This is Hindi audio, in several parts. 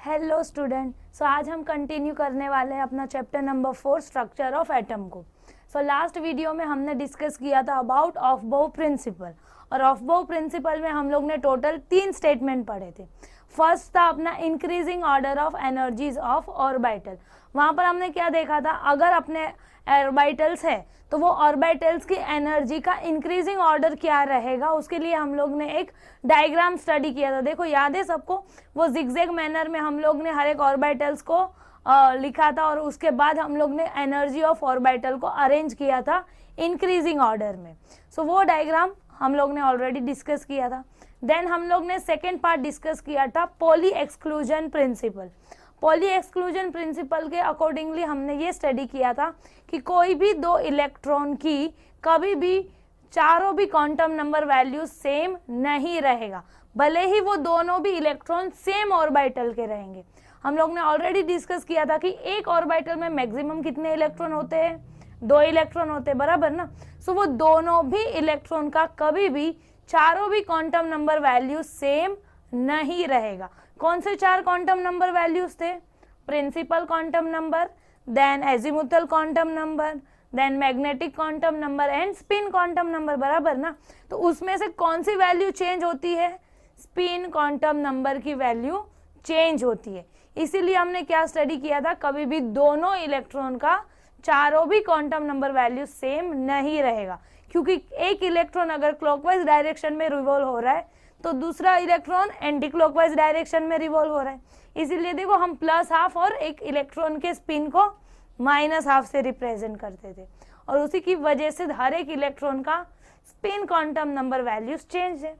Hello student. सो आज हम कंटिन्यू करने वाले हैं अपना chapter number 4 structure of atom को। लास्ट वीडियो में हमने डिस्कस किया था अबाउट ऑफ-बाउ प्रिंसिपल, और ऑफ-बाउ प्रिंसिपल में हम लोग ने टोटल 3 स्टेटमेंट पढ़े थे। फर्स्ट था अपना increasing order of energies of orbital. वहाँ पर हमने क्या देखा था, अगर अपने ऑर्बिटल्स है तो वो ऑर्बिटल्स की एनर्जी का इंक्रीजिंग ऑर्डर क्या रहेगा, उसके लिए हम लोग ने एक डायग्राम स्टडी किया था। देखो याद है सबको, वो जिगजैग मैनर में हम लोग ने हर एक ऑर्बिटल्स को लिखा था और उसके बाद हम लोग ने एनर्जी ऑफ ऑर्बिटल को अरेंज किया था इंक्रीजिंग ऑर्डर में। वो डायग्राम हम लोग ने ऑलरेडी डिस्कस किया था। देन हम लोग ने सेकेंड पार्ट डिस्कस किया था poly exclusion principle. Poly exclusion principle के अकॉर्डिंगली हमने ये स्टडी किया था कि कोई भी दो इलेक्ट्रॉन की कभी भी चारों भी क्वांटम नंबर वैल्यू सेम नहीं रहेगा, भले ही वो दोनों भी इलेक्ट्रॉन सेम ऑर्बिटल के रहेंगे। हम लोग ने ऑलरेडी डिस्कस किया था कि एक ऑर्बिटल में मैक्सिमम कितने इलेक्ट्रॉन होते हैं, 2 इलेक्ट्रॉन होते हैं, बराबर ना। वो दोनों भी इलेक्ट्रॉन का कभी भी चारों भी क्वांटम नंबर वैल्यू सेम नहीं रहेगा। कौन से 4 क्वांटम नंबर वैल्यूज थे? Principal quantum number, then azimuthal quantum number, then magnetic quantum number and spin quantum number, बराबर ना। तो उसमें से कौन सी वैल्यू चेंज होती है? स्पिन क्वांटम नंबर की वैल्यू चेंज होती है। इसीलिए हमने क्या स्टडी किया था, कभी भी दोनों इलेक्ट्रॉन का चारों भी क्वांटम नंबर वैल्यू सेम नहीं रहेगा, क्योंकि एक इलेक्ट्रॉन अगर क्लॉकवाइज डायरेक्शन में रिवॉल्व हो रहा है तो दूसरा इलेक्ट्रॉन एंटी क्लॉकवाइज डायरेक्शन में रिवॉल्व हो रहा है। इसीलिए देखो हम +½ और एक इलेक्ट्रॉन के स्पिन को -½ से रिप्रेजेंट करते थे, और उसी की वजह से हर एक इलेक्ट्रॉन का spin quantum number values change है,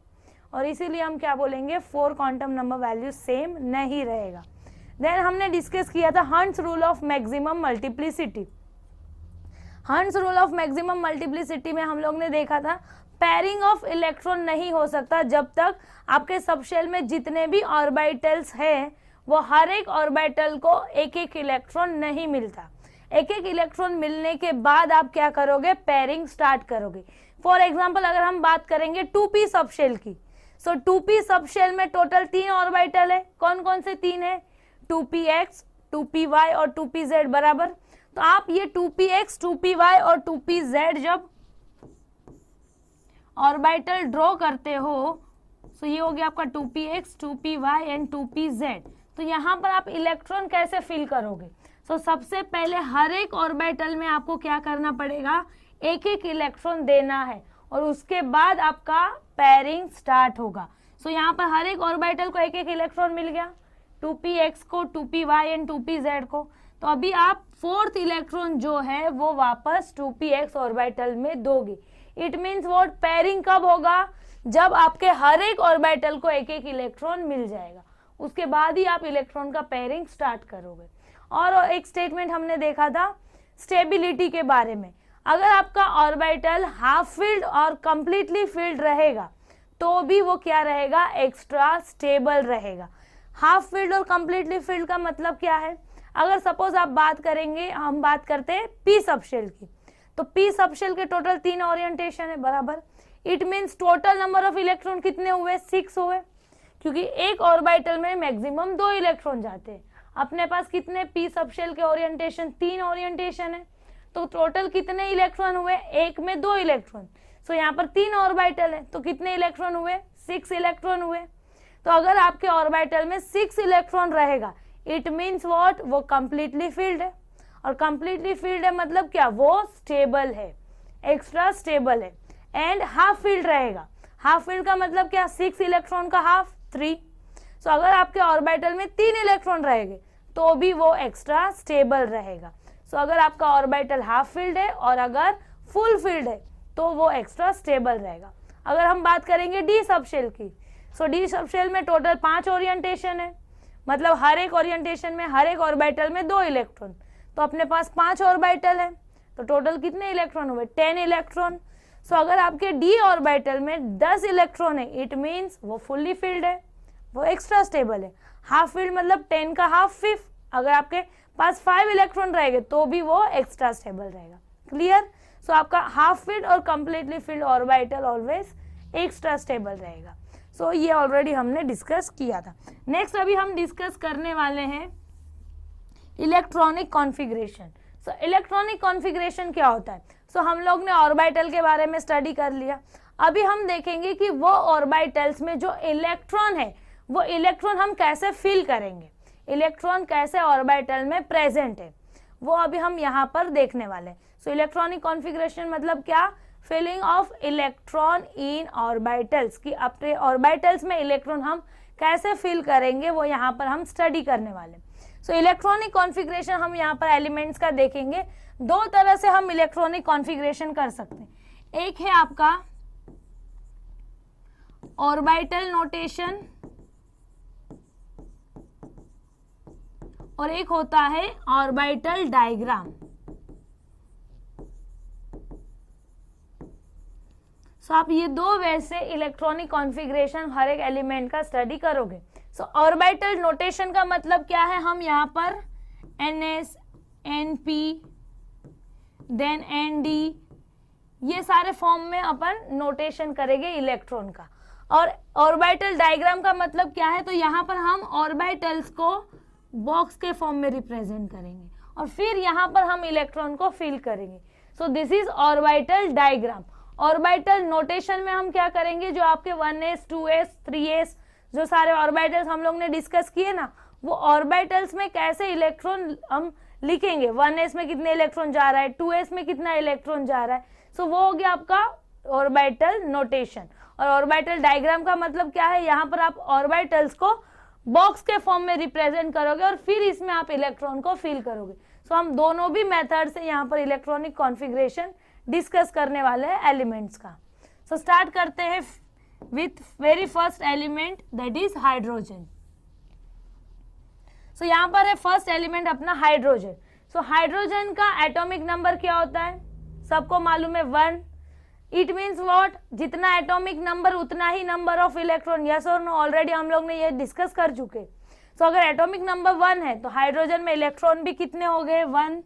और इसीलिए हम क्या बोलेंगे, 4 क्वांटम नंबर वैल्यू सेम नहीं रहेगा। देन हमने डिस्कस किया था hunts rule of maximum multiplicity. Hunts rule of maximum multiplicity में हम लोग ने देखा था पेयरिंग ऑफ इलेक्ट्रॉन नहीं हो सकता जब तक आपके सबशेल में जितने भी ऑर्बिटल्स हैं वो हर एक ऑर्बिटल को एक एक इलेक्ट्रॉन नहीं मिलता। एक एक इलेक्ट्रॉन मिलने के बाद आप क्या करोगे, पेयरिंग स्टार्ट करोगे। फॉर एग्जांपल अगर हम बात करेंगे 2p सबशेल की, 2p सबशेल में टोटल 3 ऑर्बिटल है। कौन कौन से 3 है? 2px, 2py और 2pz, बराबर। तो आप ये 2px, 2py और 2pz जब ऑर्बिटल ड्रॉ करते हो, ये हो गया आपका 2px, 2py एंड 2pz। तो यहाँ पर आप इलेक्ट्रॉन कैसे फिल करोगे? सबसे पहले हर एक ऑर्बिटल में आपको क्या करना पड़ेगा, एक एक इलेक्ट्रॉन देना है, और उसके बाद आपका पेयरिंग स्टार्ट होगा। यहाँ पर हर एक ऑर्बिटल को एक एक इलेक्ट्रॉन मिल गया, 2px को, 2py एंड 2pz को। तो अभी आप 4th इलेक्ट्रॉन जो है वो वापस 2px ऑर्बिटल में दोगे। इट मीन्स व्हाट, पेयरिंग कब होगा? जब आपके हर एक ऑर्बिटल को एक एक इलेक्ट्रॉन मिल जाएगा, उसके बाद ही आप इलेक्ट्रॉन का पेयरिंग स्टार्ट करोगे। और एक स्टेटमेंट हमने देखा था स्टेबिलिटी के बारे में। अगर आपका ऑर्बिटल हाफ फील्ड और कंप्लीटली फील्ड रहेगा तो भी वो क्या रहेगा, एक्स्ट्रा स्टेबल रहेगा। हाफ फील्ड और कंप्लीटली फील्ड का मतलब क्या है? अगर सपोज आप बात करेंगे, हम बात करते हैं p सबशेल की, तो p सबशेल के टोटल 3 ओरिएंटेशन है, बराबर। It means total number of electron कितने हुए? 6 हुए, क्योंकि एक ऑर्बिटल में मैक्सिमम 2 इलेक्ट्रॉन जाते हैं। अपने पास कितने p सबशेल के ओरिएंटेशन? 3 ओरिएंटेशन है, तो टोटल कितने इलेक्ट्रॉन हुए? एक में 2 इलेक्ट्रॉन। यहाँ पर 3 ऑर्बिटल है, तो कितने इलेक्ट्रॉन हुए? 6 इलेक्ट्रॉन हुए। तो अगर आपके ऑर्बिटल में 6 इलेक्ट्रॉन रहेगा, इट मीन्स व्हाट, वो कंप्लीटली फील्ड है। और कंप्लीटली फील्ड है मतलब क्या, वो स्टेबल है, एक्स्ट्रा स्टेबल है। एंड हाफ फील्ड रहेगा। हाफ फील्ड का मतलब क्या, 6 इलेक्ट्रॉन का हाफ 3। अगर आपके ऑर्बिटल में 3 इलेक्ट्रॉन रहेंगे तो भी वो एक्स्ट्रा स्टेबल रहेगा। अगर आपका ऑर्बिटल हाफ फील्ड है और अगर फुल फील्ड है तो वो एक्स्ट्रा स्टेबल रहेगा। अगर हम बात करेंगे डी सबशेल की, डी सबशेल में टोटल 5 ओरिएंटेशन है, मतलब हर एक ओरिएंटेशन में हर एक ऑर्बिटल में 2 इलेक्ट्रॉन, तो अपने पास 5 ऑर्बिटल है, तो टोटल कितने इलेक्ट्रॉन हुए? 10 इलेक्ट्रॉन। अगर आपके डी ऑर्बिटल में 10 इलेक्ट्रॉन है, इट मीन्स वो फुल्ली फील्ड है, वो एक्स्ट्रा स्टेबल है। हाफ फील्ड मतलब 10 का हाफ 5। अगर आपके पास 5 इलेक्ट्रॉन रहेंगे तो भी वो एक्स्ट्रा स्टेबल रहेगा। क्लियर? आपका हाफ फील्ड और completely filled orbital always extra stable रहेगा। सो ये ऑलरेडी हमने डिस्कस किया था। नेक्स्ट अभी हम डिस्कस करने वाले हैं इलेक्ट्रॉनिक कॉन्फ़िगरेशन। सो इलेक्ट्रॉनिक कॉन्फ़िगरेशन क्या होता है? सो हम लोग ने ऑर्बिटल के बारे में स्टडी कर लिया। अभी हम देखेंगे कि वो ऑर्बिटल्स में जो इलेक्ट्रॉन है वो इलेक्ट्रॉन हम कैसे फील करेंगे, इलेक्ट्रॉन कैसे ऑर्बिटल में प्रेजेंट है, वो अभी हम यहाँ पर देखने वाले हैं। सो इलेक्ट्रॉनिक कॉन्फ़िगरेशन मतलब क्या? Feeling of electron in orbitals, कि अपने ऑर्बिटल्स में इलेक्ट्रॉन हम कैसे फील करेंगे वो यहाँ पर हम स्टडी करने वाले। सो इलेक्ट्रॉनिक कॉन्फ़िगरेशन हम यहाँ पर एलिमेंट्स का देखेंगे। दो तरह से हम इलेक्ट्रॉनिक कॉन्फ़िगरेशन कर सकते हैं। एक है आपका ऑर्बिटल नोटेशन और एक होता है ऑर्बिटल डायग्राम। सो आप ये दो वे से इलेक्ट्रॉनिक कॉन्फ़िगरेशन हर एक एलिमेंट का स्टडी करोगे। सो ऑर्बिटल नोटेशन का मतलब क्या है? हम यहाँ पर NS, NP, देन ND, ये सारे फॉर्म में अपन नोटेशन करेंगे इलेक्ट्रॉन का। और ऑर्बिटल डायग्राम का मतलब क्या है? तो यहाँ पर हम ऑर्बिटल्स को बॉक्स के फॉर्म में रिप्रेजेंट करेंगे और फिर यहाँ पर हम इलेक्ट्रॉन को फील करेंगे। So this is orbital diagram. Orbital notation में हम क्या करेंगे? जो आपके 1s, 2s, 3s जो सारे ऑर्बिटल्स हम लोग ने डिस्कस किए ना, वो ऑर्बिटल्स में कैसे इलेक्ट्रॉन हम लिखेंगे। 1s में कितने इलेक्ट्रॉन जा रहा है, 2s में कितना इलेक्ट्रॉन जा रहा है। सो वो हो गया आपका ऑर्बिटल नोटेशन। और ऑर्बिटल डायग्राम का मतलब क्या है? यहाँ पर आप ऑर्बिटल्स को बॉक्स के फॉर्म में रिप्रेजेंट करोगे और फिर इसमें आप इलेक्ट्रॉन को फील करोगे। सो हम दोनों भी मेथड से यहाँ पर इलेक्ट्रॉनिक कॉन्फ़िगरेशन डिस्कस करने वाले हैं एलिमेंट्स का। सो स्टार्ट करते हैं with very first element that is hydrogen. So यहाँ पर है फर्स्ट एलिमेंट अपना हाइड्रोजन। सो हाइड्रोजन का एटॉमिक नंबर क्या होता है? सबको मालूम है 1। It means what? जितना एटॉमिक नंबर उतना ही नंबर ऑफ इलेक्ट्रॉन। यस और नो? ऑलरेडी हम लोग ने ये डिस्कस कर चुके। सो अगर एटॉमिक नंबर 1 है तो हाइड्रोजन में इलेक्ट्रॉन भी कितने हो गए? 1।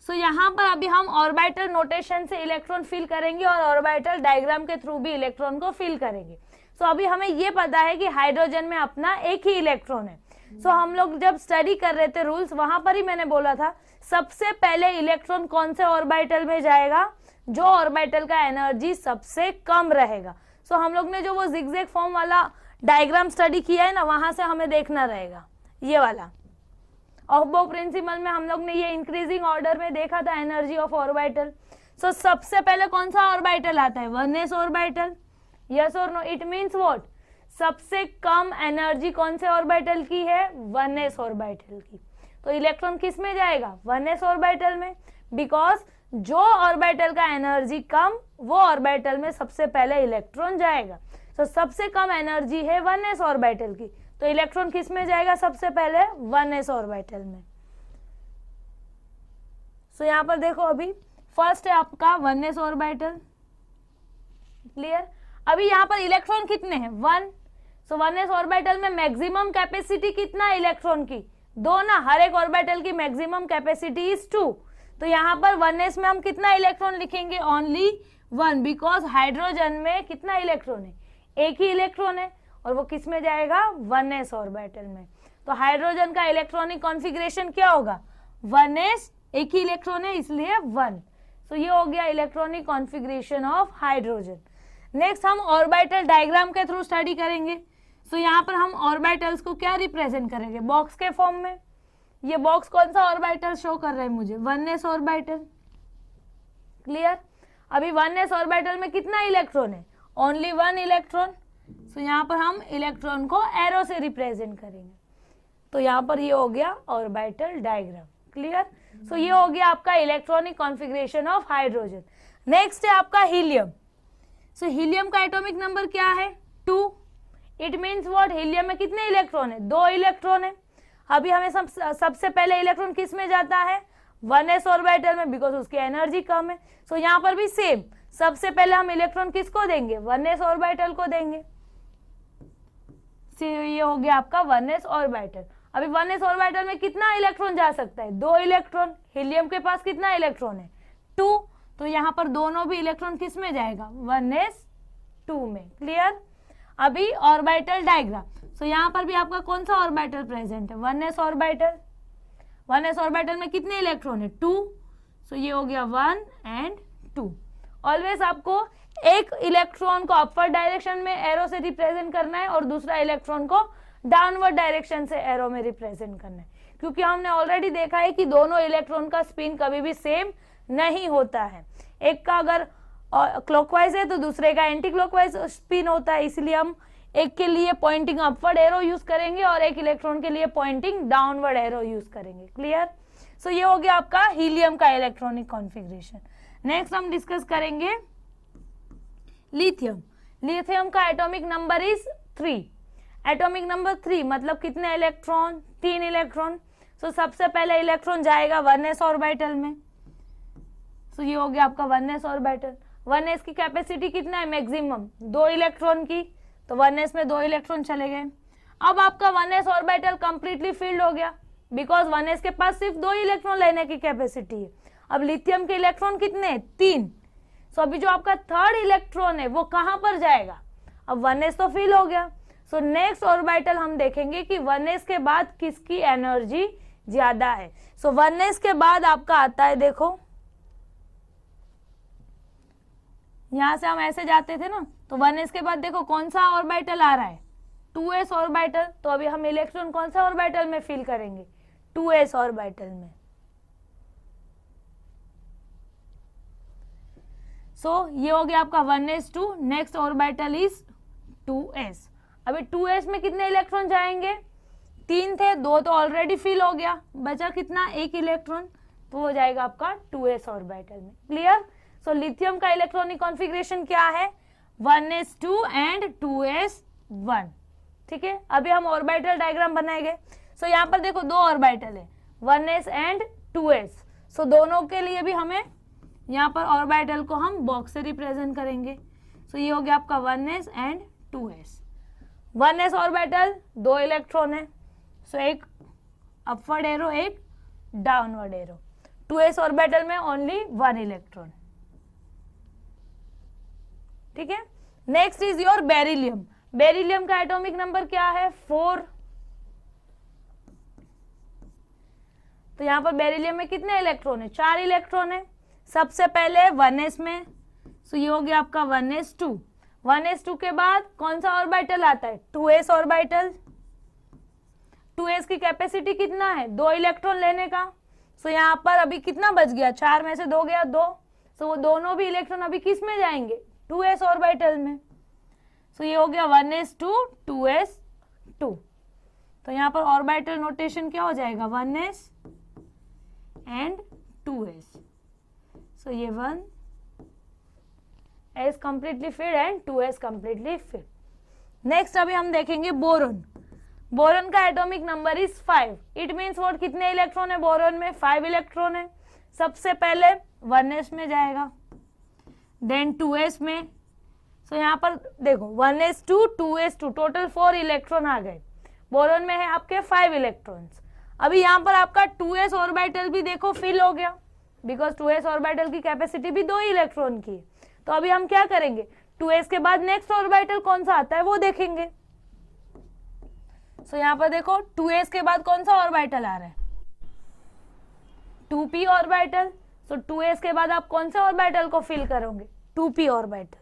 सो यहाँ पर अभी हम ऑर्बिटल नोटेशन से इलेक्ट्रॉन फील करेंगे और ऑर्बिटल डायग्राम के थ्रू भी इलेक्ट्रॉन को फील करेंगे। सो अभी हमें ये पता है कि हाइड्रोजन में अपना एक ही इलेक्ट्रॉन है। सो हम लोग जब स्टडी कर रहे थे रूल्स, वहां पर ही मैंने बोला था सबसे पहले इलेक्ट्रॉन कौन से ऑर्बिटल में जाएगा? जो ऑर्बिटल का एनर्जी सबसे कम रहेगा। सो हम लोग ने जो वो जिगजैग फॉर्म वाला डायग्राम स्टडी किया है ना, वहां से हमें देखना रहेगा ये वाला। ऑफ-बो प्रिंसिपल में हम लोग ने ये इंक्रीजिंग ऑर्डर में देखा था एनर्जी ऑफ ऑर्बिटल। सो सबसे पहले कौन सा ऑर्बिटल आता है? 1s orbital. यस और नो? It means what? सबसे कम एनर्जी कौन से ऑर्बिटल की है? 1s ऑर्बिटल की। तो इलेक्ट्रॉन किस में जाएगा? 1s ऑर्बिटल में, बिकॉज जो ऑर्बिटल का एनर्जी कम वो ऑर्बिटल में सबसे पहले इलेक्ट्रॉन जाएगा। तो सबसे कम एनर्जी है 1s ऑर्बिटल की, तो इलेक्ट्रॉन किस में जाएगा सबसे पहले? 1s ऑर्बिटल में। सो यहाँ पर देखो अभी फर्स्ट है आपका 1s ऑर्बिटल। क्लियर? अभी यहाँ पर इलेक्ट्रॉन कितने हैं? 1। सो 1s ऑर्बिटल में मैक्सिमम कैपेसिटी कितना है इलेक्ट्रॉन की? 2 ना। हर एक ऑर्बिटल की मैक्सिमम कैपेसिटी इज 2। तो यहाँ पर 1s में हम कितना इलेक्ट्रॉन लिखेंगे? ओनली 1, बिकॉज हाइड्रोजन में कितना इलेक्ट्रॉन है? एक ही इलेक्ट्रॉन है और वो किस में जाएगा? 1s ऑर्बिटल में। तो हाइड्रोजन का इलेक्ट्रॉनिक कॉन्फ़िगरेशन क्या होगा? 1s, एक ही इलेक्ट्रॉन है इसलिए 1। सो ये हो गया electronic configuration of hydrogen. Next हम ऑर्बिटल डायग्राम के थ्रू स्टडी करेंगे। सो यहाँ पर हम ऑर्बिटल्स को क्या रिप्रेजेंट करेंगे? बॉक्स के फॉर्म में। ये बॉक्स कौन सा ऑर्बिटल शो कर रहा है मुझे? 1s orbital. क्लियर? अभी 1s ऑर्बिटल में कितना इलेक्ट्रॉन है? Only 1 electron. सो यहाँ पर हम इलेक्ट्रॉन को एरो से रिप्रेजेंट करेंगे। तो यहाँ पर ये हो गया ऑर्बिटल डायग्राम। क्लियर? सो ये हो गया आपका electronic configuration of hydrogen. Next है आपका हीलियम। सो हीलियम का एटॉमिक नंबर क्या है? 2। It means what? हीलियम में कितने इलेक्ट्रॉन है? 2 इलेक्ट्रॉन है। अभी हमें सबसे पहले इलेक्ट्रॉन किस में जाता है? 1s ऑर्बिटल में, बिकॉज उसकी एनर्जी कम है। सो यहाँ पर भी सेम, सबसे पहले हम इलेक्ट्रॉन किसको देंगे? 1s ऑर्बिटल को देंगे। ये हो गया आपका 1s ऑर्बिटल। अभी 1s ऑर्बिटल में कितना इलेक्ट्रॉन जा सकता है? 2 इलेक्ट्रॉन। हीलियम के पास कितना इलेक्ट्रॉन है? 2। तो यहाँ पर दोनों भी इलेक्ट्रॉन किस में जाएगा? 1s 2 में। क्लियर? अभी ऑर्बिटल डायग्राम, सो यहाँ पर भी आपका कौन सा ऑर्बिटल प्रेजेंट है? 1s orbital. 1s ऑर्बिटल में कितने इलेक्ट्रॉन है? 2। सो ये हो गया 1 एंड 2। ऑलवेज आपको एक इलेक्ट्रॉन को अपवर्ड डायरेक्शन में एरो से रिप्रेजेंट करना है और दूसरा इलेक्ट्रॉन को डाउनवर्ड डायरेक्शन से एरो में रिप्रेजेंट करना है, क्योंकि हमने ऑलरेडी देखा है कि दोनों इलेक्ट्रॉन का स्पिन कभी भी सेम नहीं होता है। एक का अगर क्लॉकवाइज है तो दूसरे का एंटी क्लॉकवाइज स्पिन होता है, इसलिए हम एक के लिए पॉइंटिंग अपवर्ड एरो यूज करेंगे और एक इलेक्ट्रॉन के लिए पॉइंटिंग डाउनवर्ड एरो यूज करेंगे। क्लियर? सो ये हो गया आपका हीलियम का इलेक्ट्रॉनिक कॉन्फ़िगरेशन। नेक्स्ट हम डिस्कस करेंगे लिथियम। लिथियम का atomic number is 3। Atomic number 3 मतलब कितने इलेक्ट्रॉन? 3 इलेक्ट्रॉन। सो सबसे पहले इलेक्ट्रॉन जाएगा 1s ऑर्बिटल में। सो ये हो गया आपका 1s ऑर्बिटल। 1s की कैपेसिटी कितना है? मैक्सिमम 2 इलेक्ट्रॉन की, तो 1s में 2 इलेक्ट्रॉन चले गए। अब आपका 1s ऑर्बिटल कंप्लीटली फिल्ड हो गया, बिकॉज 1s के पास सिर्फ 2 इलेक्ट्रॉन लेने की कैपेसिटी है। अब लिथियम के इलेक्ट्रॉन कितने हैं? 3। सो अभी जो आपका थर्ड इलेक्ट्रॉन है वो कहां पर जाएगा? अब 1s तो फिल हो गया। सो नेक्स्ट ऑर्बिटल हम देखेंगे कि 1s के बाद किसकी एनर्जी ज्यादा है। सो 1s के बाद आपका आता है, देखो यहां से हम ऐसे जाते थे ना, तो 1s के बाद देखो कौन सा ऑर्बिटल आ रहा है? 2s orbital. तो अभी हम इलेक्ट्रॉन कौन सा ऑर्बिटल में फिल करेंगे? 2s ऑर्बिटल में। सो ये हो गया आपका 1s2। Next orbital is 2s। अभी 2s में कितने इलेक्ट्रॉन जाएंगे? 3 थे, 2 तो ऑलरेडी फिल हो गया, बचा कितना? 1 इलेक्ट्रॉन, तो हो जाएगा आपका 2s ऑर्बिटल में। क्लियर? सो लिथियम का इलेक्ट्रॉनिक कॉन्फ़िगरेशन क्या है? 1s2 and 2s1। ठीक है, अभी हम ऑर्बिटल डायग्राम बनाएंगे। सो यहाँ पर देखो 2 ऑर्बिटल है, 1s एंड 2s। सो दोनों के लिए भी हमें यहाँ पर ऑर्बिटल को हम बॉक्स से रिप्रेजेंट करेंगे। सो ये हो गया आपका 1s and 2s। 1s orbital 2 electron है, सो एक अपवर्ड एरो, एक डाउनवर्ड एरो। 2s ऑर्बिटल में ओनली 1 इलेक्ट्रॉन। ठीक है, next is your beryllium. Beryllium का एटॉमिक नंबर क्या है? 4। तो यहां पर बेरिलियम में कितने इलेक्ट्रॉन है? 4 इलेक्ट्रॉन है। सबसे पहले 1s में, सो ये हो गया आपका 1s2। 1s2 के बाद कौन सा ऑर्बिटल आता है? 2s orbital. 2s की कैपेसिटी कितना है? 2 इलेक्ट्रॉन लेने का। सो यहाँ पर अभी कितना बच गया? 4 में से 2 गया, 2। सो वो दोनों भी इलेक्ट्रॉन अभी किस में जाएंगे? 2s ऑर्बिटल में। सो ये हो गया 1s2 2s2। तो यहाँ पर ऑर्बिटल नोटेशन क्या हो जाएगा? 1s and 2s। सो ये 1s completely filled and 2s completely filled. Next अभी हम देखेंगे बोरॉन। बोरॉन का atomic number is 5। It means what? कितने इलेक्ट्रॉन है बोरॉन में? 5 इलेक्ट्रॉन है। सबसे पहले 1s में जाएगा, देन 2s में। सो यहाँ पर देखो 1s2 2s2 टोटल 4 इलेक्ट्रॉन आ गए। बोरॉन में है आपके 5 इलेक्ट्रॉन्स। अभी यहाँ पर आपका 2s ऑर्बिटल भी देखो फिल हो गया, बिकॉज 2s ऑर्बिटल की कैपेसिटी भी 2 इलेक्ट्रॉन की। तो अभी हम क्या करेंगे? 2s के बाद नेक्स्ट ऑर्बिटल कौन सा आता है वो देखेंगे। सो यहाँ पर देखो 2s के बाद कौन सा ऑर्बिटल आ रहा है? 2p orbital. सो 2s के बाद आप कौन से ऑर्बिटल को फिल करोगे? 2p orbital.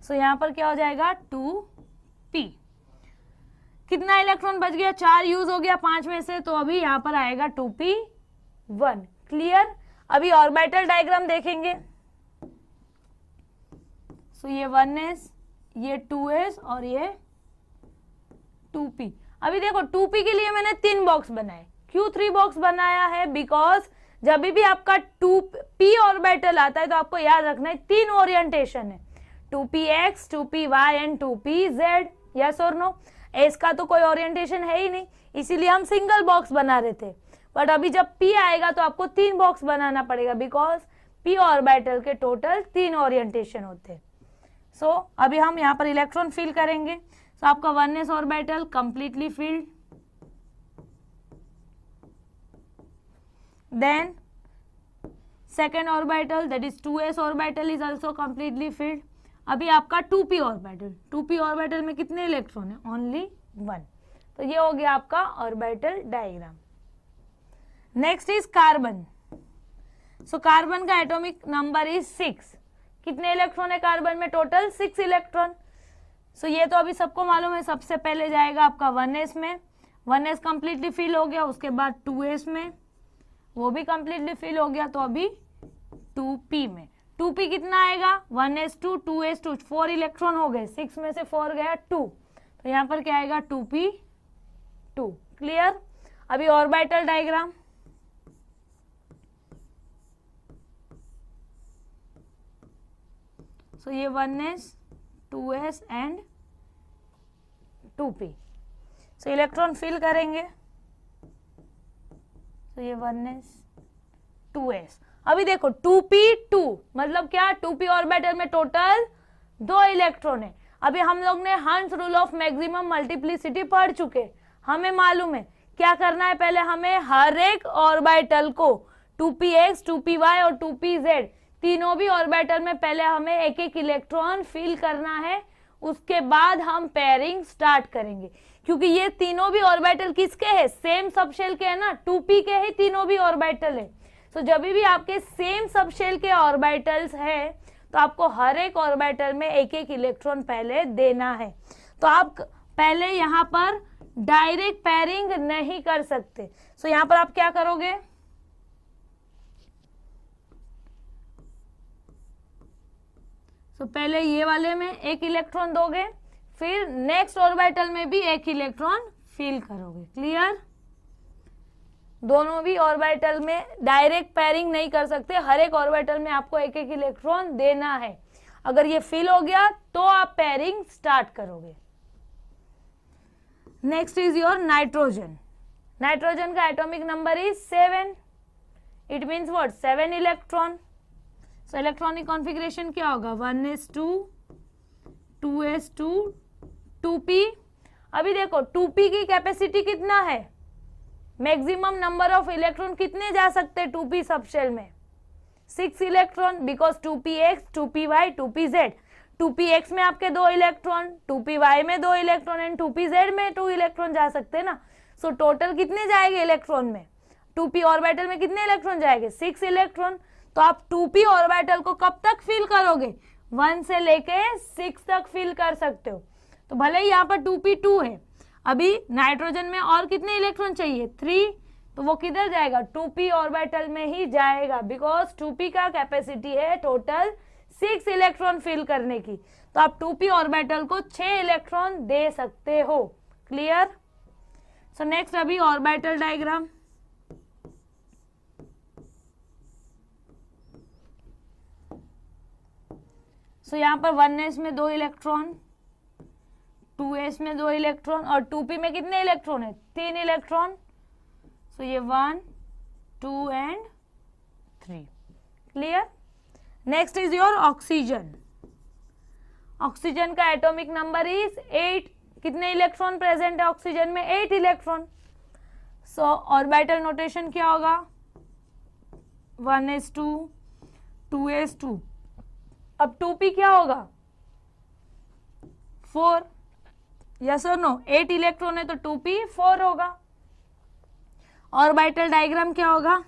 सो यहाँ पर क्या हो जाएगा? 2p। कितना इलेक्ट्रॉन बच गया? 4 यूज हो गया 5 में से, तो अभी यहाँ पर आएगा 2p1। क्लियर? अभी ऑर्बिटल डायग्राम देखेंगे। सो ये 1s, ये 2s और ये 2p। अभी देखो 2p के लिए मैंने 3 बॉक्स बनाए। क्यों 3 बॉक्स बनाया है? बिकॉज जब भी आपका 2p ऑर्बिटल आता है तो आपको याद रखना है 3 ओरिएंटेशन है, 2px 2py and 2pz। Yes और नो? s का तो कोई ओरिएंटेशन है ही नहीं, इसीलिए हम सिंगल बॉक्स बना रहे थे। बट अभी जब p आएगा तो आपको 3 बॉक्स बनाना पड़ेगा, बिकॉज p ऑर्बिटल के टोटल 3 ओरिएंटेशन होते हैं। सो अभी हम यहाँ पर इलेक्ट्रॉन फिल करेंगे। सो आपका 1s orbital completely filled, then second orbital that is 2s orbital is also completely filled. अभी आपका 2p ऑर्बिटल, 2p ऑर्बिटल में कितने इलेक्ट्रॉन है? ओनली 1। तो ये हो गया आपका orbital diagram. Next is carbon. So carbon का एटॉमिक नंबर इज 6। कितने इलेक्ट्रॉन है कार्बन में? Total 6 electron. सो ये तो अभी सबको मालूम है। सबसे पहले जाएगा आपका 1s में, 1s कंप्लीटली फिल हो गया। उसके बाद 2s में, वो भी कंप्लीटली फिल हो गया। तो अभी 2p में, 2p कितना आएगा? 1s2 2s2, 4 इलेक्ट्रॉन हो गए, 6 में से 4 गया 2, तो यहाँ पर क्या आएगा? 2p2। क्लियर? अभी ऑर्बिटल डायग्राम। सो ये 1s 2s and 2p। So electron fill करेंगे। तो ये 1s 2s। अभी देखो 2p2 मतलब क्या? 2p ऑर्बिटल में टोटल 2 इलेक्ट्रॉन है। अभी हम लोग ने हंस रूल ऑफ मैक्सिमम मल्टीप्लिसिटी पढ़ चुके, हमें मालूम है क्या करना है। पहले हमें हर एक ऑर्बिटल को 2px 2py और 2pz तीनों भी ऑर्बिटल में पहले हमें एक एक इलेक्ट्रॉन फिल करना है। उसके बाद हम पेयरिंग स्टार्ट करेंगे, क्योंकि ये तीनों भी ऑर्बिटल किसके हैं? सेम सबशेल के है ना, 2p के ही तीनों भी ऑर्बिटल है। तो जब भी आपके सेम सबशेल के ऑर्बिटल्स है तो आपको हर एक ऑर्बिटल में एक एक इलेक्ट्रॉन पहले देना है। तो आप पहले यहाँ पर डायरेक्ट पेयरिंग नहीं कर सकते। सो यहाँ पर आप क्या करोगे? तो पहले ये वाले में एक इलेक्ट्रॉन दोगे, फिर नेक्स्ट ऑर्बिटल में भी एक इलेक्ट्रॉन फिल करोगे। क्लियर? दोनों भी ऑर्बिटल में डायरेक्ट पेयरिंग नहीं कर सकते, हर एक ऑर्बिटल में आपको एक एक इलेक्ट्रॉन देना है। अगर ये फिल हो गया तो आप पेयरिंग स्टार्ट करोगे। Next is your nitrogen. Nitrogen का atomic number is 7। It means what? 7 electron. So electronic configuration क्या होगा? 1s2 2s2 2p। अभी देखो 2p की कैपेसिटी कितना है? मैक्सिमम नंबर ऑफ इलेक्ट्रॉन कितने जा सकते हैं 2p सबशेल में? 6 electron, because 2px 2py 2pz। 2px में आपके 2 इलेक्ट्रॉन, 2py में 2 इलेक्ट्रॉन एंड 2pz में 2 इलेक्ट्रॉन जा सकते हैं ना। सो टोटल कितने जाएंगे इलेक्ट्रॉन में? 2p ऑर्बिटल में कितने इलेक्ट्रॉन जाएंगे? 6 इलेक्ट्रॉन। तो आप 2p ऑर्बिटल को कब तक फिल करोगे? 1 से लेके 6 तक फिल कर सकते हो। तो भले ही यहाँ पर 2p2 है, अभी नाइट्रोजन में और कितने इलेक्ट्रॉन चाहिए? 3। तो वो किधर जाएगा? 2p ऑर्बिटल में ही जाएगा, बिकॉज 2p का कैपेसिटी है टोटल 6 इलेक्ट्रॉन फिल करने की। तो आप 2p ऑर्बिटल को 6 इलेक्ट्रॉन दे सकते हो। क्लियर? सो नेक्स्ट अभी ऑर्बिटल डायग्राम। सो यहाँ पर 1s में 2 इलेक्ट्रॉन, 2s में 2 इलेक्ट्रॉन और 2p में कितने इलेक्ट्रॉन है? 3 इलेक्ट्रॉन। सो ये 1 2 and 3। Clear? Next is your oxygen. Oxygen का एटॉमिक नंबर इज 8। कितने इलेक्ट्रॉन प्रेजेंट है ऑक्सीजन में? 8 इलेक्ट्रॉन। सो ऑर्बिटल नोटेशन क्या होगा? 1s2 2s2। अब 2p क्या होगा? 4। यस और नो? 8 इलेक्ट्रॉन है तो 2p 4 होगा। ऑर्बिटल डायग्राम क्या होगा?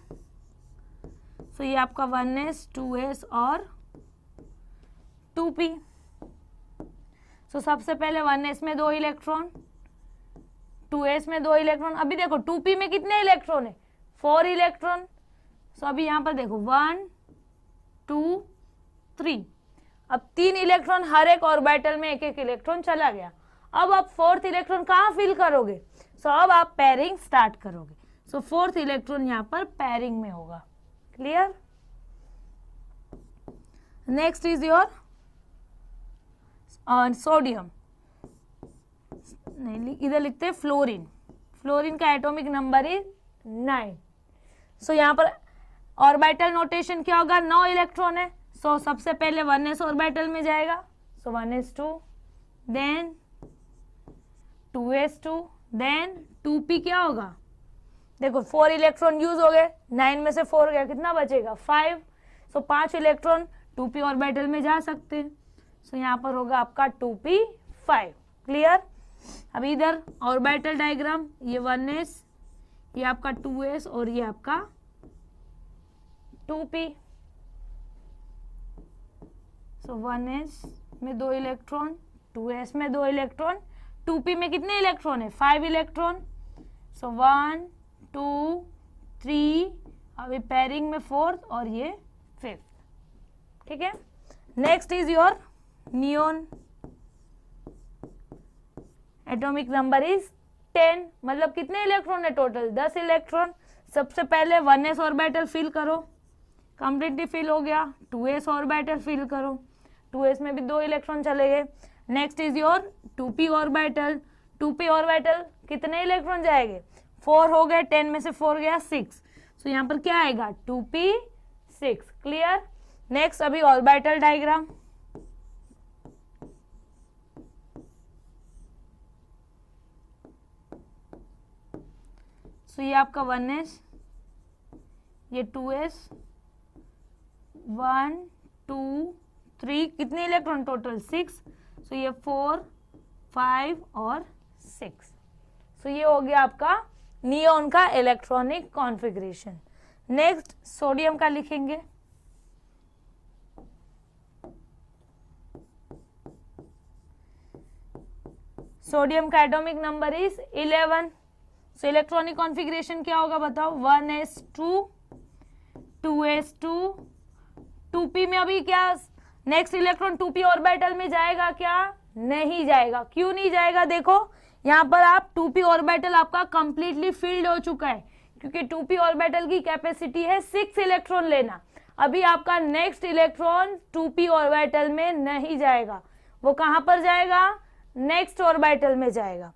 सो ये आपका 1s 2s और 2p। सो सबसे पहले 1s में 2 इलेक्ट्रॉन, 2s में 2 इलेक्ट्रॉन। अभी देखो 2p में कितने इलेक्ट्रॉन है? 4 इलेक्ट्रॉन। सो अभी यहाँ पर देखो 1 2 3। अब 3 इलेक्ट्रॉन हर एक ऑर्बिटल में एक एक इलेक्ट्रॉन चला गया। अब आप 4th इलेक्ट्रॉन कहाँ फिल करोगे? सो अब आप पेयरिंग स्टार्ट करोगे। सो 4th इलेक्ट्रॉन यहाँ पर पेयरिंग में होगा। Clear? Next is your sodium. नहीं, इधर लिखते हैं फ्लोरीन। फ्लोरीन का एटॉमिक नंबर इज 9। सो यहाँ पर ऑर्बिटल नोटेशन क्या होगा? 9 इलेक्ट्रॉन है। सो सबसे पहले 1s ऑर्बिटल में जाएगा। सो 1s2, then 2s2, then 2p क्या होगा? देखो 4 इलेक्ट्रॉन यूज हो गए, 9 में से 4 गया, कितना बचेगा? 5। सो 5 इलेक्ट्रॉन 2p ऑर्बिटल में जा सकते हैं। सो यहाँ पर होगा आपका 2p5। क्लियर। अब इधर ऑर्बिटल डायग्राम, ये 1s, ये आपका 2s और ये आपका 2p। सो 1s में 2 इलेक्ट्रॉन, 2s में 2 इलेक्ट्रॉन, 2p में कितने इलेक्ट्रॉन है? 5 इलेक्ट्रॉन। सो 1 2 3, अभी पेयरिंग में 4th और ये 5th। ठीक है। Next is your neon, atomic number is 10, मतलब कितने इलेक्ट्रॉन है टोटल? 10 इलेक्ट्रॉन। सबसे पहले 1s ऑर्बिटल फिल करो, कंप्लीटली फिल हो गया। 2s ऑर्बिटल फिल करो, 2s में भी 2 इलेक्ट्रॉन चले गए। Next is your 2p orbital, 2p orbital कितने इलेक्ट्रॉन जाएंगे? 4 हो गए, 10 में से 4 गया 6। सो यहाँ पर क्या आएगा? 2p6। क्लियर। नेक्स्ट अभी ऑर्बिटल डायग्राम, सो ये आपका 1s, ये 2s, 1 2 3, कितने इलेक्ट्रॉन टोटल? 6। सो ये 4 5 और 6। सो ये हो गया आपका नियोन का इलेक्ट्रॉनिक कॉन्फ़िगरेशन। नेक्स्ट सोडियम का लिखेंगे। सोडियम का atomic number is 11। So electronic configuration क्या होगा बताओ? 1s2 2s2, 2p में अभी क्या नेक्स्ट इलेक्ट्रॉन 2p ऑर्बिटल में जाएगा क्या? नहीं जाएगा। क्यों नहीं जाएगा? देखो यहाँ पर आप 2p ऑर्बिटल आपका कंप्लीटली फिल्ड हो चुका है, क्योंकि 2p ऑर्बिटल की कैपेसिटी है 6 इलेक्ट्रॉन लेना। अभी आपका नेक्स्ट इलेक्ट्रॉन 2p ऑर्बिटल में नहीं जाएगा, वो कहाँ पर जाएगा? नेक्स्ट ऑर्बिटल में जाएगा।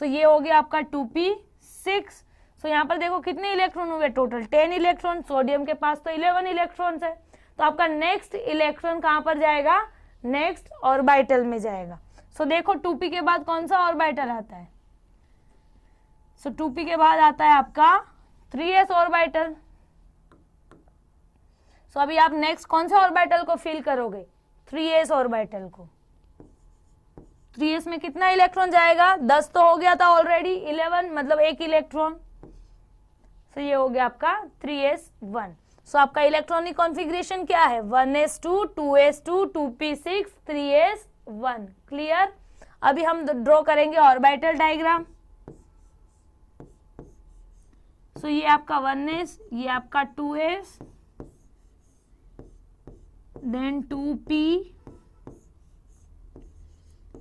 सो ये हो गया आपका 2p6। सो यहाँ पर देखो कितने इलेक्ट्रॉन हुए टोटल? 10 इलेक्ट्रॉन। सोडियम के पास तो 11 इलेक्ट्रॉन्स है, तो आपका नेक्स्ट इलेक्ट्रॉन कहाँ पर जाएगा? नेक्स्ट ऑर्बिटल में जाएगा। सो देखो 2p के बाद कौन सा ऑर्बिटल आता है? सो 2p के बाद आता है आपका 3s ऑर्बिटल। सो अभी आप नेक्स्ट कौन सा ऑर्बिटल को फिल करोगे? 3s ऑर्बिटल को। 3s में कितना इलेक्ट्रॉन जाएगा? 10 तो हो गया था ऑलरेडी, 11 मतलब 1 इलेक्ट्रॉन। सो ये हो गया आपका 3s1। सो आपका इलेक्ट्रॉनिक कॉन्फ़िगरेशन क्या है? 1s2 2s2 2p6 3s1। Clear. अभी हम ड्रॉ करेंगे ऑर्बिटल डायग्राम। सो ये आपका 1s, ये आपका 2s, देन 2p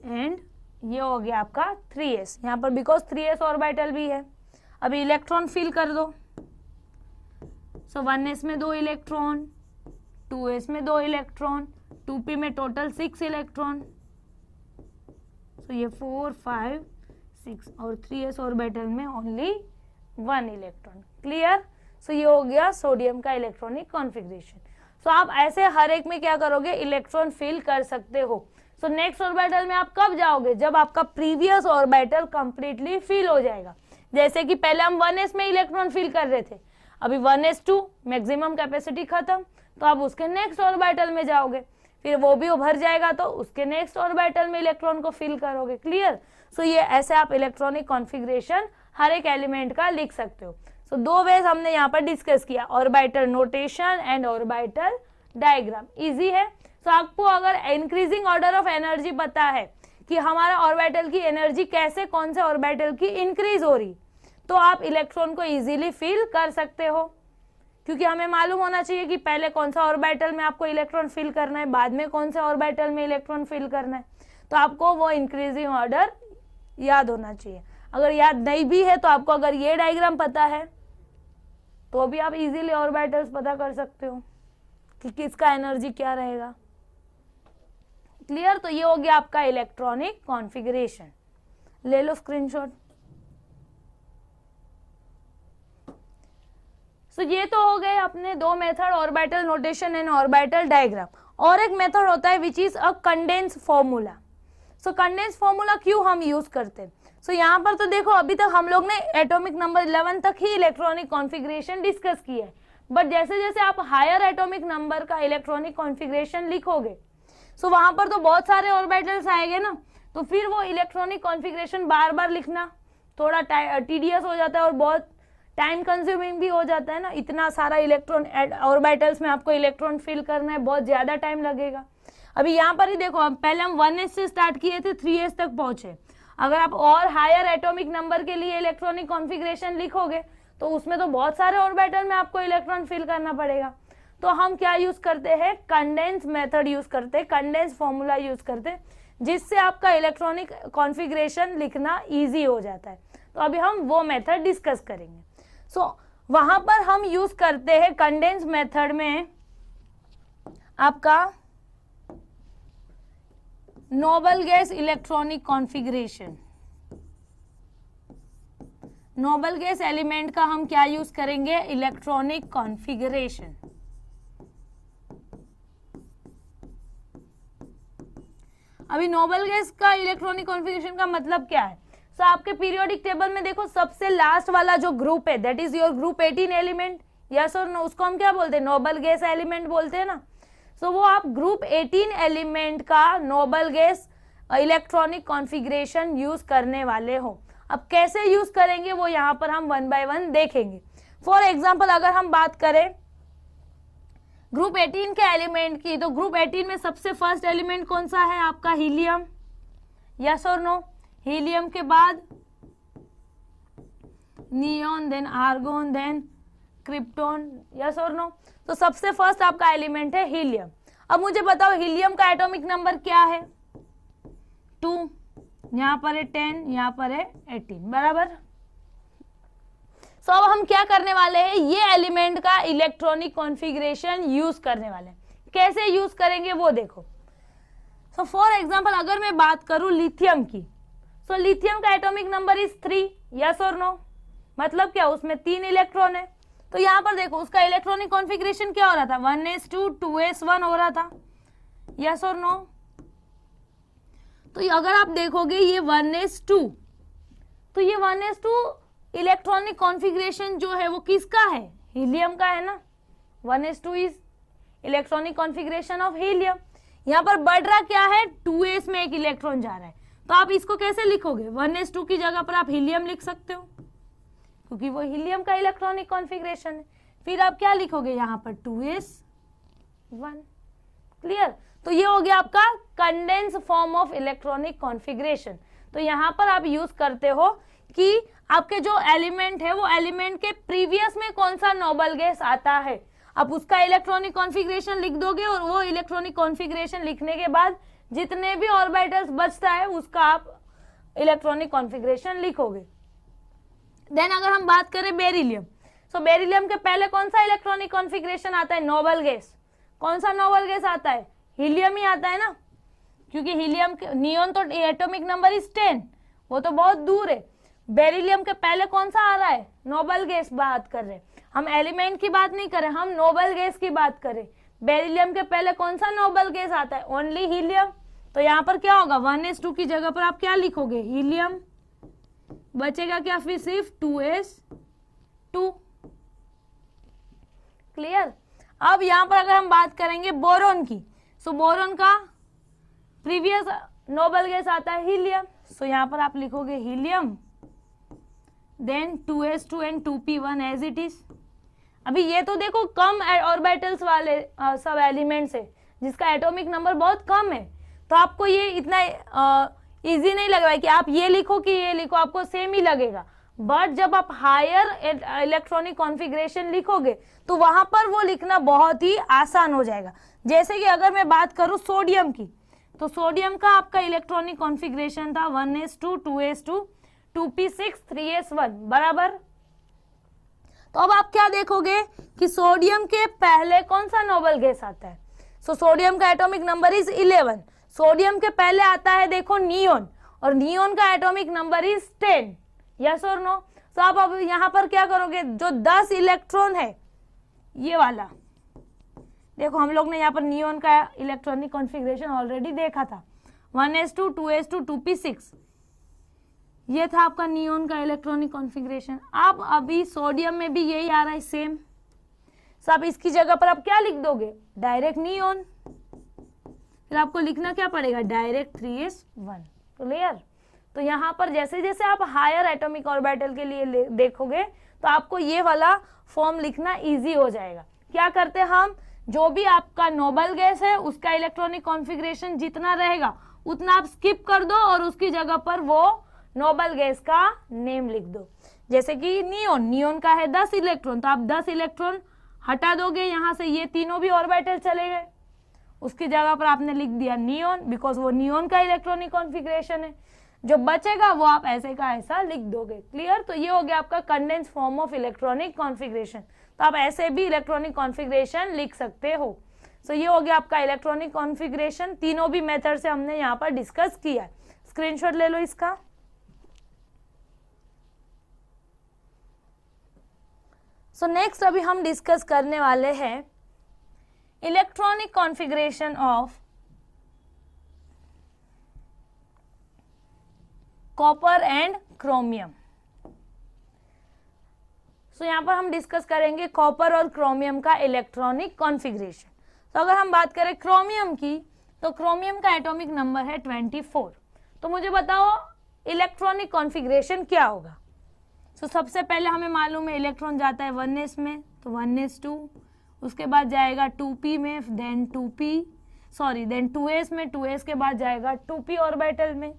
एंड ये हो गया आपका 3s। यहाँ पर बिकॉज 3s ऑर्बिटल भी है। अभी इलेक्ट्रॉन फिल कर दो। सो 1s में 2 इलेक्ट्रॉन, 2s में 2 इलेक्ट्रॉन, 2p में टोटल 6 इलेक्ट्रॉन। सो ये 4 5 6 और 3s ऑर्बिटल में ओनली 1 इलेक्ट्रॉन। क्लियर। सो ये हो गया सोडियम का इलेक्ट्रॉनिक कॉन्फ़िगरेशन। सो आप ऐसे हर एक में क्या करोगे? इलेक्ट्रॉन फिल कर सकते हो। सो नेक्स्ट ऑर्बिटल में आप कब जाओगे? जब आपका प्रीवियस ऑर्बिटल कंप्लीटली फिल हो जाएगा। जैसे कि पहले हम 1s में इलेक्ट्रॉन फिल कर रहे थे, अभी 1s2 मैक्सिमम कैपेसिटी खत्म, तो आप उसके नेक्स्ट ऑर्बिटल में जाओगे, फिर वो भी भर जाएगा तो उसके नेक्स्ट ऑर्बिटल में इलेक्ट्रॉन को फिल करोगे। क्लियर। सो ये ऐसे आप इलेक्ट्रॉनिक कॉन्फ़िगरेशन हर एक एलिमेंट का लिख सकते हो। सो 2 वेज हमने यहाँ पर डिस्कस किया, orbital notation and orbital diagram. Easy है। सो आपको अगर इंक्रीजिंग ऑर्डर ऑफ एनर्जी पता है कि हमारा ऑर्बिटल की एनर्जी कैसे कौन से ऑर्बिटल की इंक्रीज हो रही, तो आप इलेक्ट्रॉन को इजीली फिल कर सकते हो, क्योंकि हमें मालूम होना चाहिए कि पहले कौन सा ऑर्बिटल में आपको इलेक्ट्रॉन फिल करना है, बाद में कौन से ऑर्बिटल में इलेक्ट्रॉन फिल करना है। तो आपको वो इंक्रीजिंग ऑर्डर याद होना चाहिए। अगर याद नहीं भी है तो आपको अगर ये डायग्राम पता है तो भी आप इजीली ऑर्बिटल्स पता कर सकते हो कि किसका एनर्जी क्या रहेगा। क्लियर। तो ये हो गया आपका इलेक्ट्रॉनिक कॉन्फ़िगरेशन। ले लो स्क्रीनशॉट। सो ये तो हो गए अपने 2 method, orbital notation and orbital diagram. और एक मेथड होता है which is a condense formula. So condense formula क्यों हम यूज करते हैं? सो यहाँ पर तो देखो अभी तक हम लोग ने एटॉमिक नंबर 11 तक ही इलेक्ट्रॉनिक कॉन्फ़िगरेशन डिस्कस की है। बट जैसे जैसे आप हायर एटॉमिक नंबर का इलेक्ट्रॉनिक कॉन्फ़िगरेशन लिखोगे, सो वहां पर तो बहुत सारे ऑर्बिटल्स आएंगे ना, तो फिर वो इलेक्ट्रॉनिक कॉन्फ़िगरेशन बार बार लिखना थोड़ा टीडियस हो जाता है और बहुत टाइम कंज्यूमिंग भी हो जाता है ना। इतना सारा इलेक्ट्रॉन ऑर्बिटल्स में आपको इलेक्ट्रॉन फिल करना है, बहुत ज्यादा टाइम लगेगा। अभी यहाँ पर ही देखो, हम पहले हम 1s से स्टार्ट किए थे, 3s तक पहुंचे। अगर आप और हायर एटॉमिक नंबर के लिए इलेक्ट्रॉनिक कॉन्फ़िगरेशन लिखोगे तो उसमें तो बहुत सारे ऑर्बिटल में आपको इलेक्ट्रॉन फिल करना पड़ेगा। तो हम क्या यूज करते हैं, कंडेंस मेथड यूज करते हैं, कंडेंस फॉर्मूला यूज करते हैं, जिससे आपका इलेक्ट्रॉनिक कॉन्फ़िगरेशन लिखना इजी हो जाता है। तो अभी हम वो मेथड डिस्कस करेंगे। वहां पर हम यूज करते हैं कंडेंस मेथड में आपका noble gas electronic configuration. Noble gas element का हम क्या यूज करेंगे, इलेक्ट्रॉनिक कॉन्फ़िगरेशन। अभी नोबल गैस का इलेक्ट्रॉनिक कॉन्फ़िगरेशन का मतलब क्या है? तो आपके पीरियोडिक टेबल में देखो, सबसे लास्ट वाला जो ग्रुप है, that is your group 18 element, yes और नो, उसको हम क्या बोलते हैं, नोबल गैस एलिमेंट बोलते हैं ना। सो वो आप ग्रुप 18 एलिमेंट का noble gas electronic configuration use करने वाले हो। अब कैसे यूज करेंगे वो यहाँ पर हम 1 बाय 1 देखेंगे। फॉर एग्जाम्पल अगर हम बात करें ग्रुप 18 के एलिमेंट की, तो ग्रुप 18 में सबसे फर्स्ट एलिमेंट कौन सा है आपका, हीलियम, यस और नो। हीलियम के बाद neon, then argon, then krypton, yes और नो। तो सबसे फर्स्ट आपका एलिमेंट है हीलियम। अब मुझे बताओ हीलियम का एटॉमिक नंबर क्या है, 2, यहाँ पर है 10, यहाँ पर है 18, बराबर। सो अब हम क्या करने वाले हैं, ये एलिमेंट का इलेक्ट्रॉनिक कॉन्फ़िगरेशन यूज करने वाले हैं। कैसे यूज करेंगे वो देखो। सो फॉर एग्जांपल अगर मैं बात करूं लिथियम की, सो लिथियम का एटॉमिक नंबर इज 3, यस और नो। मतलब क्या, उसमें 3 इलेक्ट्रॉन है। तो यहाँ पर देखो उसका इलेक्ट्रॉनिक कॉन्फ़िगरेशन क्या हो रहा था, 1s2 2s1 हो रहा था, यस और नो। तो अगर आप देखोगे ये 1s2, तो ये 1s2 इलेक्ट्रॉनिक कॉन्फ़िगरेशन जो है वो किसका है, हीलियम का है ना। 1s2 is electronic configuration of helium. यहाँ पर बढ़ रहा क्या है, 2s में एक इलेक्ट्रॉन जा रहा है। तो आप इसको कैसे लिखोगे, 1s2 की जगह पर आप हीलियम लिख सकते हो, क्योंकि वो हीलियम का इलेक्ट्रॉनिक कॉन्फ़िगरेशन है। फिर आप क्या लिखोगे यहाँ पर, 2s1, क्लियर। तो ये हो गया आपका condense form of electronic configuration. तो यहाँ पर आप यूज करते हो कि आपके जो एलिमेंट है वो एलिमेंट के प्रीवियस में कौन सा नोबल गैस आता है, आप उसका इलेक्ट्रॉनिक कॉन्फ़िगरेशन लिख दोगे, और वो इलेक्ट्रॉनिक कॉन्फ़िगरेशन लिखने के बाद जितने भी ऑर्बिटल्स बचता है उसका आप इलेक्ट्रॉनिक कॉन्फ़िगरेशन लिखोगे। देन अगर हम बात करें बेरिलियम, सो बेरिलियम के पहले कौन सा इलेक्ट्रॉनिक कॉन्फ़िगरेशन आता है, नोबल गैस। कौन सा नोबल गैस आता है, हीलियम ही आता है ना, क्योंकि हीलियम के नियॉन तो एटॉमिक नंबर इज 10, वो तो बहुत दूर है। बेरिलियम के पहले कौन सा आ रहा है, नोबल गैस बात कर रहे हैं हम, एलिमेंट की बात नहीं कर रहे, हम नोबल गैस की बात करें। बेरिलियम के पहले कौन सा नोबल गैस आता है, ओनली हीलियम। तो यहाँ पर क्या होगा, 1s2 की जगह पर आप क्या लिखोगे, हीलियम, बचेगा क्या फिर सिर्फ 2s2, क्लियर। अब यहाँ पर अगर हम बात करेंगे बोरोन की, सो बोरोन का प्रीवियस नोबल गैस आता है हीलियम। सो यहाँ पर आप लिखोगे helium, then 2s2 and 2p1 as it is. अभी ये तो देखो कम ऑर्बिटल्स वाले सब एलिमेंट्स है, जिसका एटॉमिक नंबर बहुत कम है, तो आपको ये इतना इजी नहीं लग रहा है कि आप ये लिखो कि ये लिखो, आपको सेम ही लगेगा। बट जब आप हायर इलेक्ट्रॉनिक कॉन्फ़िगरेशन लिखोगे तो वहां पर वो लिखना बहुत ही आसान हो जाएगा। जैसे कि अगर मैं बात करूं सोडियम की, तो सोडियम का आपका इलेक्ट्रॉनिक कॉन्फ़िगरेशन था 1s2 2s2 2p6 3s1, बराबर। तो अब आप क्या देखोगे कि सोडियम के पहले कौन सा नोबल गैस आता है, सो सोडियम का एटॉमिक नंबर इज 11। सोडियम के पहले आता है देखो नियॉन, और नियॉन का एटॉमिक नंबर इज 10, यस और नो। तो आप अब यहाँ पर क्या करोगे, जो 10 इलेक्ट्रॉन है ये वाला, देखो हम लोग ने यहाँ पर नियॉन का इलेक्ट्रॉनिक कॉन्फ़िगरेशन ऑलरेडी देखा था, 1s2 2s2 2p6, ये था आपका नियॉन का इलेक्ट्रॉनिक कॉन्फ़िगरेशन। अब अभी सोडियम में भी यही आ रहा है सेम। सो आप इसकी जगह पर आप क्या लिख दोगे, डायरेक्ट नियॉन। फिर आपको लिखना क्या पड़ेगा, डायरेक्ट 3s1। क्लियर। तो यहाँ पर जैसे जैसे आप हायर एटॉमिक ऑर्बिटल के लिए देखोगे तो आपको ये वाला फॉर्म लिखना इजी हो जाएगा। क्या करते हैं हम, जो भी आपका नोबल गैस है उसका इलेक्ट्रॉनिक कॉन्फ़िगरेशन जितना रहेगा उतना आप स्किप कर दो और उसकी जगह पर वो नोबल गैस का नेम लिख दो। जैसे कि नियॉन, नियॉन का है 10 इलेक्ट्रॉन, तो आप 10 इलेक्ट्रॉन हटा दोगे यहाँ से, ये तीनों भी ऑर्बिटल चले गए, उसकी जगह पर आपने लिख दिया नियॉन, बिकॉज वो नियॉन का इलेक्ट्रॉनिक कॉन्फ़िगरेशन है। जो बचेगा वो आप ऐसे का ऐसा लिख दोगे। क्लियर। तो ये हो गया आपका condense form of electronic configuration. तो आप ऐसे भी इलेक्ट्रॉनिक कॉन्फ़िगरेशन लिख सकते हो। सो ये हो गया आपका इलेक्ट्रॉनिक कॉन्फ़िगरेशन। तीनों भी मेथड से हमने यहाँ पर डिस्कस किया है। स्क्रीनशॉट ले लो इसका। सो नेक्स्ट अभी हम डिस्कस करने वाले हैं electronic configuration of copper and chromium. So यहाँ पर हम डिस्कस करेंगे कॉपर और क्रोमियम का इलेक्ट्रॉनिक कॉन्फ़िगरेशन। तो अगर हम बात करें क्रोमियम की, तो क्रोमियम का एटॉमिक नंबर है 24। तो मुझे बताओ इलेक्ट्रॉनिक कॉन्फ़िगरेशन क्या होगा। सो सबसे पहले हमें मालूम है इलेक्ट्रॉन जाता है 1s में, तो 1s2, उसके बाद जाएगा 2p में, देन 2s में, 2s के बाद जाएगा 2p ऑर्बिटल में,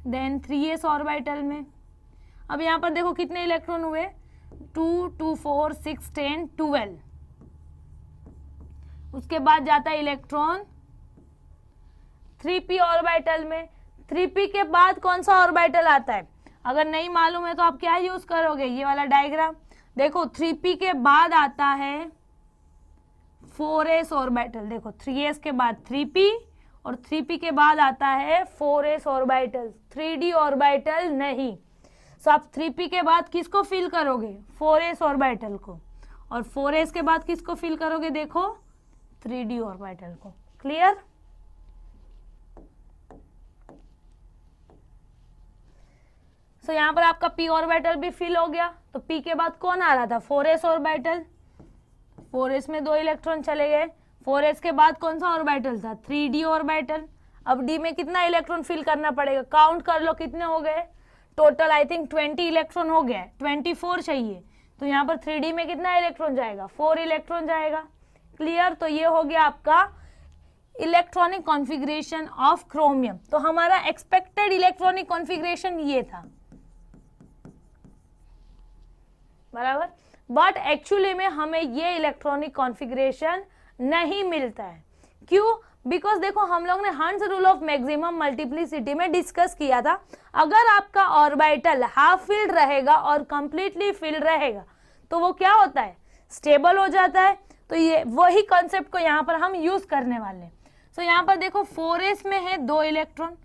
देन 3s ऑर्बिटल में। अब यहाँ पर देखो कितने इलेक्ट्रॉन हुए, 2, 2, 4, 6, 10, 12। उसके बाद जाता है इलेक्ट्रॉन 3p ऑर्बिटल में। 3p के बाद कौन सा ऑर्बिटल आता है, अगर नहीं मालूम है तो आप क्या यूज करोगे, ये वाला डायग्राम देखो। 3p के बाद आता है 4s ऑर्बिटल। देखो 3s के बाद 3p और 3p के बाद आता है 4s ऑर्बिटल, 3d ऑर्बिटल नहीं। सो आप 3p के बाद किसको फिल करोगे, 4s ऑर्बिटल को, और 4s के बाद किसको फिल करोगे, देखो 3d ऑर्बिटल को। क्लियर। सो यहाँ पर आपका p ऑर्बिटल भी फिल हो गया। तो p के बाद कौन आ रहा था, 4s ऑर्बिटल। 4s में 2 इलेक्ट्रॉन चले गए। 4s के बाद कौन सा ऑर्बिटल था, 3d ऑर्बिटल। अब d में कितना इलेक्ट्रॉन फिल करना पड़ेगा, काउंट कर लो कितने हो गए टोटल। आई थिंक 20 इलेक्ट्रॉन हो गया, 24 चाहिए। तो यहाँ पर 3d में कितना इलेक्ट्रॉन जाएगा, 4 इलेक्ट्रॉन जाएगा। क्लियर। तो ये हो गया आपका इलेक्ट्रॉनिक कॉन्फ़िगरेशन ऑफ क्रोमियम। तो हमारा एक्सपेक्टेड इलेक्ट्रॉनिक कॉन्फ़िगरेशन ये था, बराबर। बट एक्चुअली में हमें ये इलेक्ट्रॉनिक कॉन्फ़िगरेशन नहीं मिलता है। क्यों, बिकॉज देखो हम लोग ने हंस रूल ऑफ मैक्सिमम मल्टीप्लिसिटी में डिस्कस किया था, अगर आपका ऑर्बिटल हाफ फिल्ड रहेगा और कंप्लीटली फिल्ड रहेगा तो वो क्या होता है, स्टेबल हो जाता है। तो ये वही कॉन्सेप्ट को यहाँ पर हम यूज करने वाले हैं। सो यहाँ पर देखो 4s में है 2 इलेक्ट्रॉन,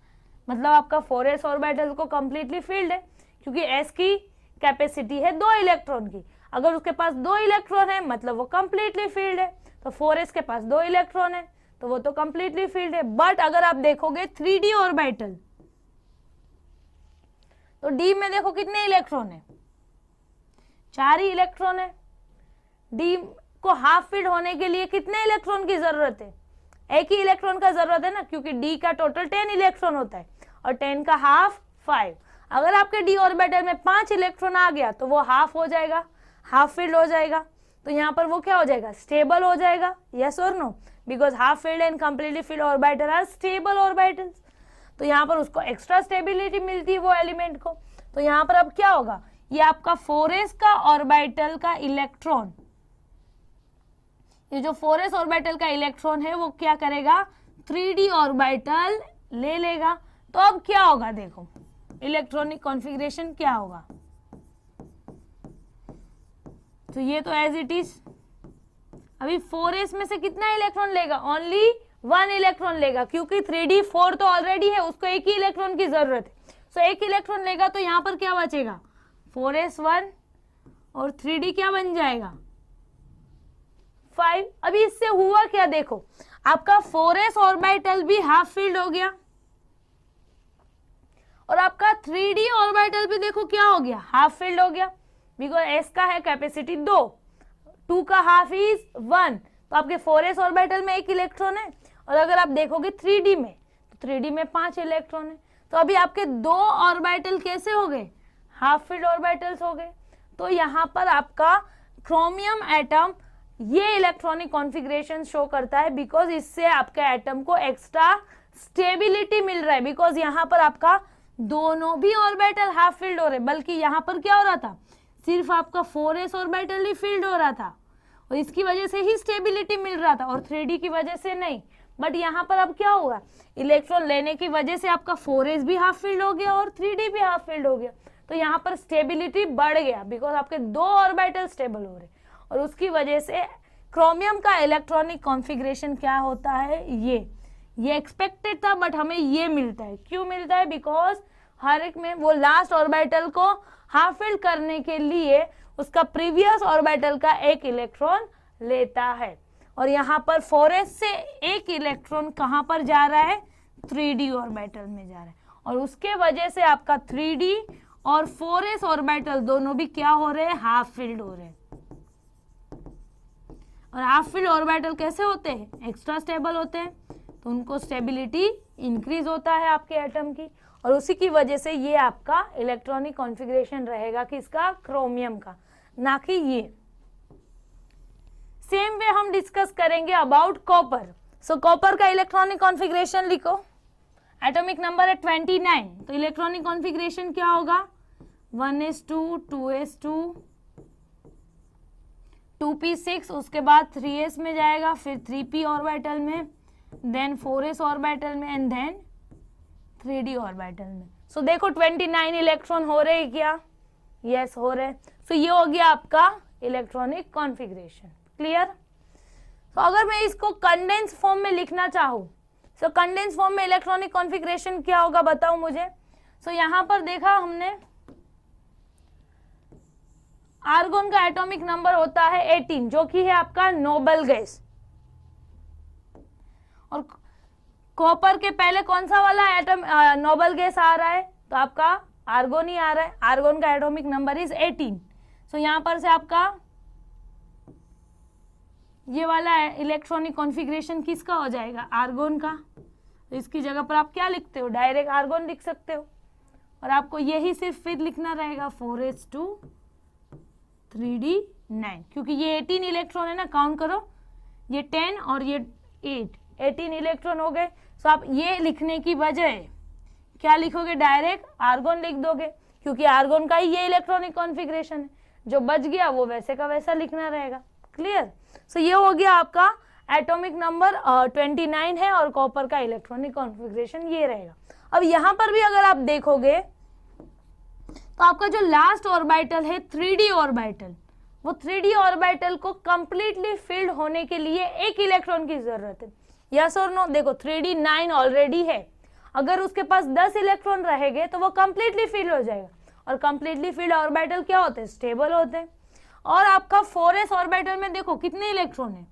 मतलब आपका 4s ऑर्बिटल को कंप्लीटली फिल्ड है, क्योंकि s की कैपेसिटी है 2 इलेक्ट्रॉन की। अगर उसके पास 2 इलेक्ट्रॉन है मतलब वो कंप्लीटली फील्ड है। तो 4s के पास 2 इलेक्ट्रॉन है तो वो तो कंप्लीटली फील्ड है। बट अगर आप देखोगे 3d ऑर्बिटल, तो d में देखो कितने इलेक्ट्रॉन है, 4 ही इलेक्ट्रॉन है। d को हाफ फील्ड होने के लिए कितने इलेक्ट्रॉन की जरूरत है, एक ही इलेक्ट्रॉन का जरूरत है ना, क्योंकि d का टोटल 10 इलेक्ट्रॉन होता है और 10 का हाफ 5। अगर आपके d ऑर्बिटल में 5 इलेक्ट्रॉन आ गया तो वो हाफ हो जाएगा, हाफ फील्ड हो जाएगा। तो यहाँ पर वो क्या हो जाएगा, स्टेबल हो जाएगा। यस और no, because half filled and completely filled orbital are stable orbitals. तो यहाँ पर उसको एक्स्ट्रा स्टेबिलिटी मिलती है वो एलिमेंट को। तो यहाँ पर अब क्या होगा, ये आपका 4s का ऑर्बिटल का इलेक्ट्रॉन, ये जो 4s ऑर्बिटल का इलेक्ट्रॉन है वो क्या करेगा, 3d ऑर्बिटल ले लेगा। तो अब क्या होगा, देखो इलेक्ट्रॉनिक कॉन्फ़िगरेशन क्या होगा। तो ये तो एज इट इज, अभी 4s में से कितना इलेक्ट्रॉन लेगा, ओनली 1 इलेक्ट्रॉन लेगा, क्योंकि 3d 4 तो ऑलरेडी है, उसको एक ही इलेक्ट्रॉन की जरूरत है। सो एक इलेक्ट्रॉन लेगा तो यहाँ पर क्या बचेगा, 4s1 और 3d क्या बन जाएगा, 5। अभी इससे हुआ क्या, देखो आपका 4s ऑर्बिटल भी हाफ फील्ड हो गया और आपका 3d ऑर्बिटल भी देखो क्या हो गया, हाफ फील्ड हो गया, बिकॉज s का है कैपेसिटी 2, 2 का हाफ इज 1, तो आपके 4s ऑर्बिटल में 1 इलेक्ट्रॉन है। और अगर आप देखोगे 3d में, तो 3d में 5 इलेक्ट्रॉन है। तो अभी आपके 2 ऑर्बिटल कैसे हो गए, हाफ फिल्ड ऑर्बिटल्स हो गए। तो यहाँ पर आपका क्रोमियम एटम ये इलेक्ट्रॉनिक कॉन्फ़िगरेशन शो करता है, बिकॉज इससे आपके एटम को एक्स्ट्रा स्टेबिलिटी मिल रहा है, बिकॉज यहाँ पर आपका दोनों भी ऑर्बिटल हाफ फिल्ड हो रहे, बल्कि यहाँ पर क्या हो रहा था, सिर्फ आपका 4s ऑर्बिटल ही फील्ड हो रहा था और इसकी वजह से ही स्टेबिलिटी मिल रहा था और 3d की वजह से नहीं। बट यहाँ पर अब क्या हुआ, इलेक्ट्रॉन लेने की वजह से आपका 4s भी हाफ फील्ड हो गया और 3d भी हाफ फील्ड हो गया। तो यहाँ पर स्टेबिलिटी बढ़ गया, बिकॉज आपके 2 ऑर्बिटल स्टेबल हो रहे और उसकी वजह से क्रोमियम का इलेक्ट्रॉनिक कॉन्फ़िगरेशन क्या होता है, ये एक्सपेक्टेड था, बट हमें ये मिलता है। क्यों मिलता है, बिकॉज हर एक में वो लास्ट ऑर्बिटल को हाफ फिल्ड करने के लिए उसका प्रीवियस ऑर्बिटल का 1 इलेक्ट्रॉन लेता है। और यहाँ पर 4s से 1 इलेक्ट्रॉन कहाँ पर जा रहा है, 3d ऑर्बिटल में जा रहा है और उसके वजह से आपका 3d और 4s ऑर्बिटल दोनों भी क्या हो रहे हैं, हाफ फिल्ड हो रहे हैं। और हाफ फिल्ड ऑर्बिटल कैसे होते हैं, एक्स्ट्रा स्टेबल होते हैं, तो उनको स्टेबिलिटी इंक्रीज होता है आपके एटम की और उसी की वजह से ये आपका इलेक्ट्रॉनिक कॉन्फ़िगरेशन रहेगा किसका, क्रोमियम का, ना कि ये। सेम वे हम डिस्कस करेंगे अबाउट कॉपर। सो कॉपर का इलेक्ट्रॉनिक कॉन्फ़िगरेशन लिखो, एटॉमिक नंबर है 29, तो इलेक्ट्रॉनिक कॉन्फ़िगरेशन क्या होगा, 1s2 2s2 2p6, उसके बाद 3s में जाएगा, फिर 3p ऑर्बिटल में, देन 4s ऑर्बिटल में एंड देन 3d ऑर्बिटल में। सो देखो 29 इलेक्ट्रॉन हो रहे हैं क्या, यस हो रहे हैं। सो ये हो गया आपका इलेक्ट्रॉनिक कॉन्फ़िगरेशन, क्लियर। तो अगर मैं इसको कंडेंस फॉर्म में लिखना चाहूँ, सो कंडेंस फॉर्म में इलेक्ट्रॉनिक कॉन्फ़िगरेशन क्या होगा बताओ मुझे। सो यहाँ पर देखा हमने आर्गोन का एटॉमिक नंबर होता है 18, जो कि है आपका नोबल गैस, और कॉपर के पहले कौन सा वाला एटम नोबल गैस आ रहा है, तो आपका आर्गोन ही आ रहा है। आर्गोन का एटॉमिक नंबर इज 18। सो यहाँ पर से आपका ये वाला इलेक्ट्रॉनिक कॉन्फ़िगरेशन किसका हो जाएगा, आर्गोन का। तो इसकी जगह पर आप क्या लिखते हो, डायरेक्ट आर्गोन लिख सकते हो और आपको यही सिर्फ फिर लिखना रहेगा 4s2 3d9, क्योंकि ये 18 इलेक्ट्रॉन है ना, काउंट करो, ये 10 और ये 8, 18 इलेक्ट्रॉन हो गए। सो आप ये लिखने की बजाय क्या लिखोगे, डायरेक्ट आर्गोन लिख दोगे, क्योंकि आर्गोन का ही ये इलेक्ट्रॉनिक कॉन्फ़िगरेशन है, जो बच गया वो वैसे का वैसा लिखना रहेगा, क्लियर। सो ये हो गया आपका एटॉमिक नंबर 29 है और कॉपर का इलेक्ट्रॉनिक कॉन्फ़िगरेशन ये रहेगा। अब यहाँ पर भी अगर आप देखोगे तो आपका जो लास्ट ऑर्बिटल है 3d ऑर्बिटल, वो 3d ऑर्बिटल को कंप्लीटली फिल्ड होने के लिए 1 इलेक्ट्रॉन की जरूरत है, यस और नो। देखो 3d9 ऑलरेडी है, अगर उसके पास 10 इलेक्ट्रॉन रहेंगे तो वो कंप्लीटली फिल्ड हो जाएगा और कंप्लीटली फिल्ड ऑर्बिटल क्या होते हैं, स्टेबल होते हैं। और आपका 4s ऑर्बिटल में देखो कितने इलेक्ट्रॉन है,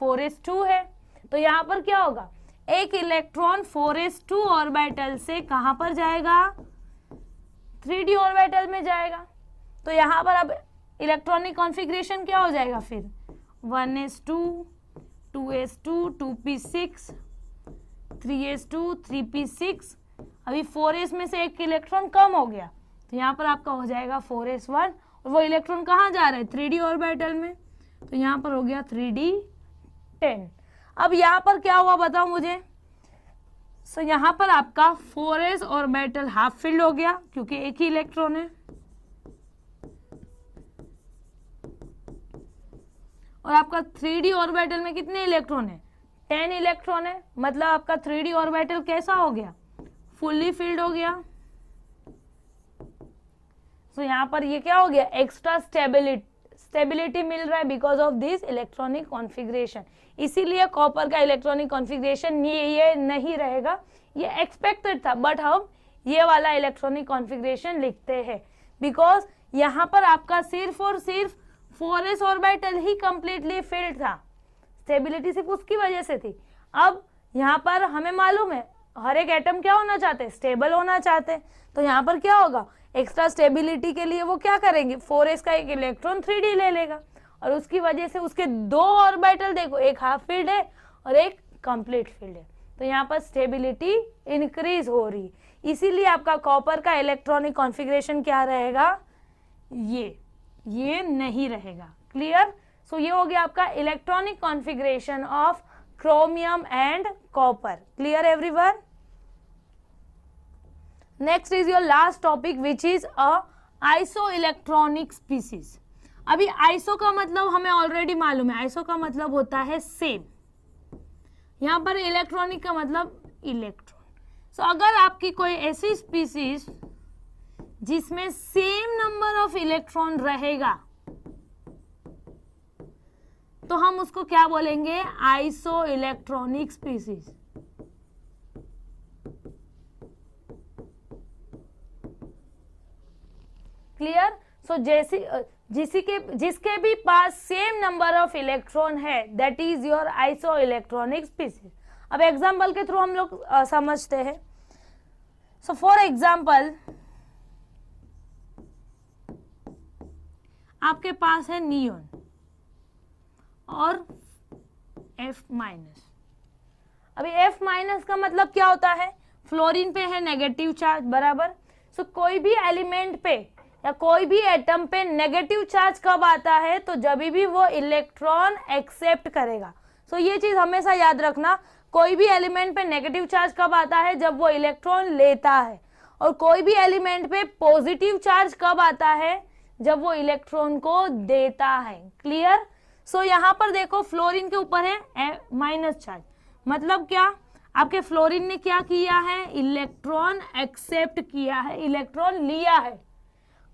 4s2 है, तो यहाँ पर क्या होगा, 1 इलेक्ट्रॉन 4s2 ऑर्बिटल से कहाँ पर जाएगा, 3d ऑर्बिटल में जाएगा। तो यहाँ पर अब इलेक्ट्रॉनिक कॉन्फ़िगरेशन क्या हो जाएगा फिर, 1s2 2s2 2p6 3s2 3p6, अभी 4s में से 1 इलेक्ट्रॉन कम हो गया, तो यहाँ पर आपका हो जाएगा 4s1 और वो इलेक्ट्रॉन कहाँ जा रहा है, 3d ऑर्बिटल में, तो यहाँ पर हो गया 3d10। अब यहाँ पर क्या हुआ बताओ मुझे। सो यहाँ पर आपका 4s ऑर्बिटल हाफ फिल्ड हो गया क्योंकि 1 ही इलेक्ट्रॉन है, और आपका 3d ऑर्बिटल में कितने इलेक्ट्रॉन है, 10 इलेक्ट्रॉन है, मतलब आपका 3d ऑर्बिटल कैसा हो गया, फुल्ली फिल्ड हो गया। सो यहाँ पर ये क्या हो गया, एक्स्ट्रा स्टेबिलिटी मिल रहा है because of this electronic configuration. इसीलिए कॉपर का इलेक्ट्रॉनिक कॉन्फ़िगरेशन ये नहीं रहेगा, ये एक्सपेक्टेड था, बट हम ये वाला इलेक्ट्रॉनिक कॉन्फ़िगरेशन लिखते हैं बिकॉज यहाँ पर आपका सिर्फ और सिर्फ 4s ऑर्बिटल ही कंप्लीटली फिल्ड था, स्टेबिलिटी सिर्फ उसकी वजह से थी। अब यहाँ पर हमें मालूम है हर एक एटम क्या होना चाहते हैं, स्टेबल होना चाहते हैं, तो यहाँ पर क्या होगा, एक्स्ट्रा स्टेबिलिटी के लिए वो क्या करेंगे, 4s का 1 इलेक्ट्रॉन 3d ले लेगा और उसकी वजह से उसके दो ऑर्बिटल देखो, एक हाफ फील्ड है और एक कंप्लीट फील्ड है, तो यहाँ पर स्टेबिलिटी इंक्रीज हो रही, इसीलिए आपका कॉपर का इलेक्ट्रॉनिक कॉन्फ़िगरेशन क्या रहेगा, ये नहीं रहेगा। क्लियर? सो ये हो गया आपका electronic configuration of chromium and copper. Clear everyone? Next is your last topic which is a isoelectronic species. अभी आइसो का मतलब हमें ऑलरेडी मालूम है, आइसो का मतलब होता है सेम, यहाँ पर इलेक्ट्रॉनिक का मतलब इलेक्ट्रॉन। सो अगर आपकी कोई ऐसी स्पीसीज जिसमें सेम नंबर ऑफ इलेक्ट्रॉन रहेगा तो हम उसको क्या बोलेंगे, आइसो इलेक्ट्रॉनिक स्पीसीज। क्लियर? सो जिसके भी पास सेम नंबर ऑफ इलेक्ट्रॉन है that is your isoelectronic species. अब एग्जाम्पल के थ्रू हम लोग समझते हैं। सो फॉर एग्जाम्पल आपके पास है नियोन और F माइनस। अभी F माइनस का मतलब क्या होता है, फ्लोरीन पे है नेगेटिव चार्ज, बराबर। सो कोई भी एलिमेंट पे या कोई भी एटम पे नेगेटिव चार्ज कब आता है, तो जब भी वो इलेक्ट्रॉन एक्सेप्ट करेगा। सो ये चीज हमेशा याद रखना, कोई भी एलिमेंट पे नेगेटिव चार्ज कब आता है, जब वो इलेक्ट्रॉन लेता है, और कोई भी एलिमेंट पे पॉजिटिव चार्ज कब आता है, जब वो इलेक्ट्रॉन को देता है। क्लियर? सो यहाँ पर देखो फ्लोरीन के ऊपर है माइनस चार्ज, मतलब क्या, आपके फ्लोरीन ने क्या किया है, इलेक्ट्रॉन एक्सेप्ट किया है, इलेक्ट्रॉन लिया है।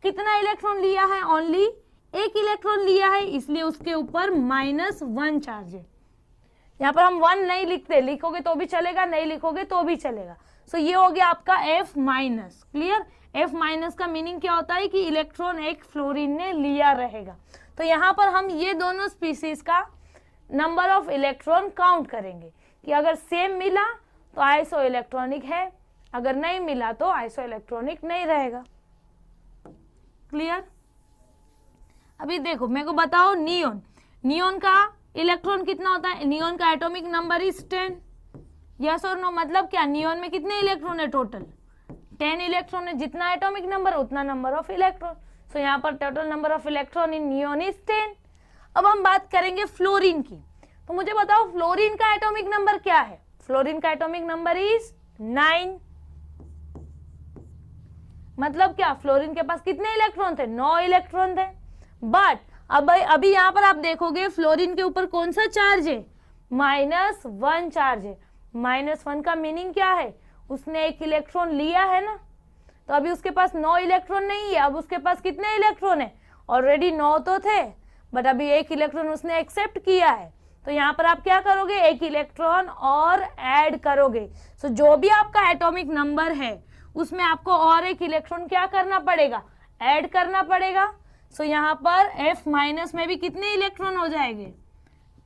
कितना इलेक्ट्रॉन लिया है, ओनली एक इलेक्ट्रॉन लिया है, इसलिए उसके ऊपर -1 चार्ज है। यहाँ पर हम 1 नहीं लिखते, लिखोगे तो भी चलेगा, नहीं लिखोगे तो भी चलेगा। सो ये हो गया आपका F minus. Clear? F minus का मीनिंग क्या होता है कि इलेक्ट्रॉन एक फ्लोरीन ने लिया रहेगा। तो यहाँ पर हम ये दोनों स्पीसीज का नंबर ऑफ इलेक्ट्रॉन काउंट करेंगे कि अगर सेम मिला तो आइसो इलेक्ट्रॉनिक है, अगर नहीं मिला तो आइसो इलेक्ट्रॉनिक नहीं रहेगा। क्लियर? अभी देखो मेरे को बताओ, नियोन, नियोन का इलेक्ट्रॉन कितना होता है, नियोन का एटॉमिक नंबर इज 10। यस और नो? मतलब क्या, नियोन में कितने इलेक्ट्रॉन है, टोटल 10 इलेक्ट्रॉन है, जितना एटॉमिक नंबर उतना नंबर ऑफ इलेक्ट्रॉन। सो यहाँ पर total number of electron in neon is 10। अब हम बात करेंगे फ्लोरीन की, तो मुझे बताओ फ्लोरीन का एटॉमिक नंबर क्या है, फ्लोरीन का एटॉमिक नंबर इज 9। मतलब क्या, फ्लोरीन के पास कितने इलेक्ट्रॉन थे, 9 इलेक्ट्रॉन थे। बट अभी यहाँ पर आप देखोगे फ्लोरीन के ऊपर कौन सा चार्ज है, -1 चार्ज है। -1 का मीनिंग क्या है, उसने एक इलेक्ट्रॉन लिया है ना, तो अभी उसके पास 9 इलेक्ट्रॉन नहीं है, अब उसके पास कितने इलेक्ट्रॉन है, ऑलरेडी 9 तो थे, बट अभी एक इलेक्ट्रॉन उसने एक्सेप्ट किया है। तो यहाँ पर आप क्या करोगे, एक इलेक्ट्रॉन और ऐड करोगे। सो जो भी आपका एटॉमिक नंबर है उसमें आपको और एक इलेक्ट्रॉन क्या करना पड़ेगा, ऐड करना पड़ेगा। सो यहाँ पर F माइनस में भी कितने इलेक्ट्रॉन हो जाएंगे,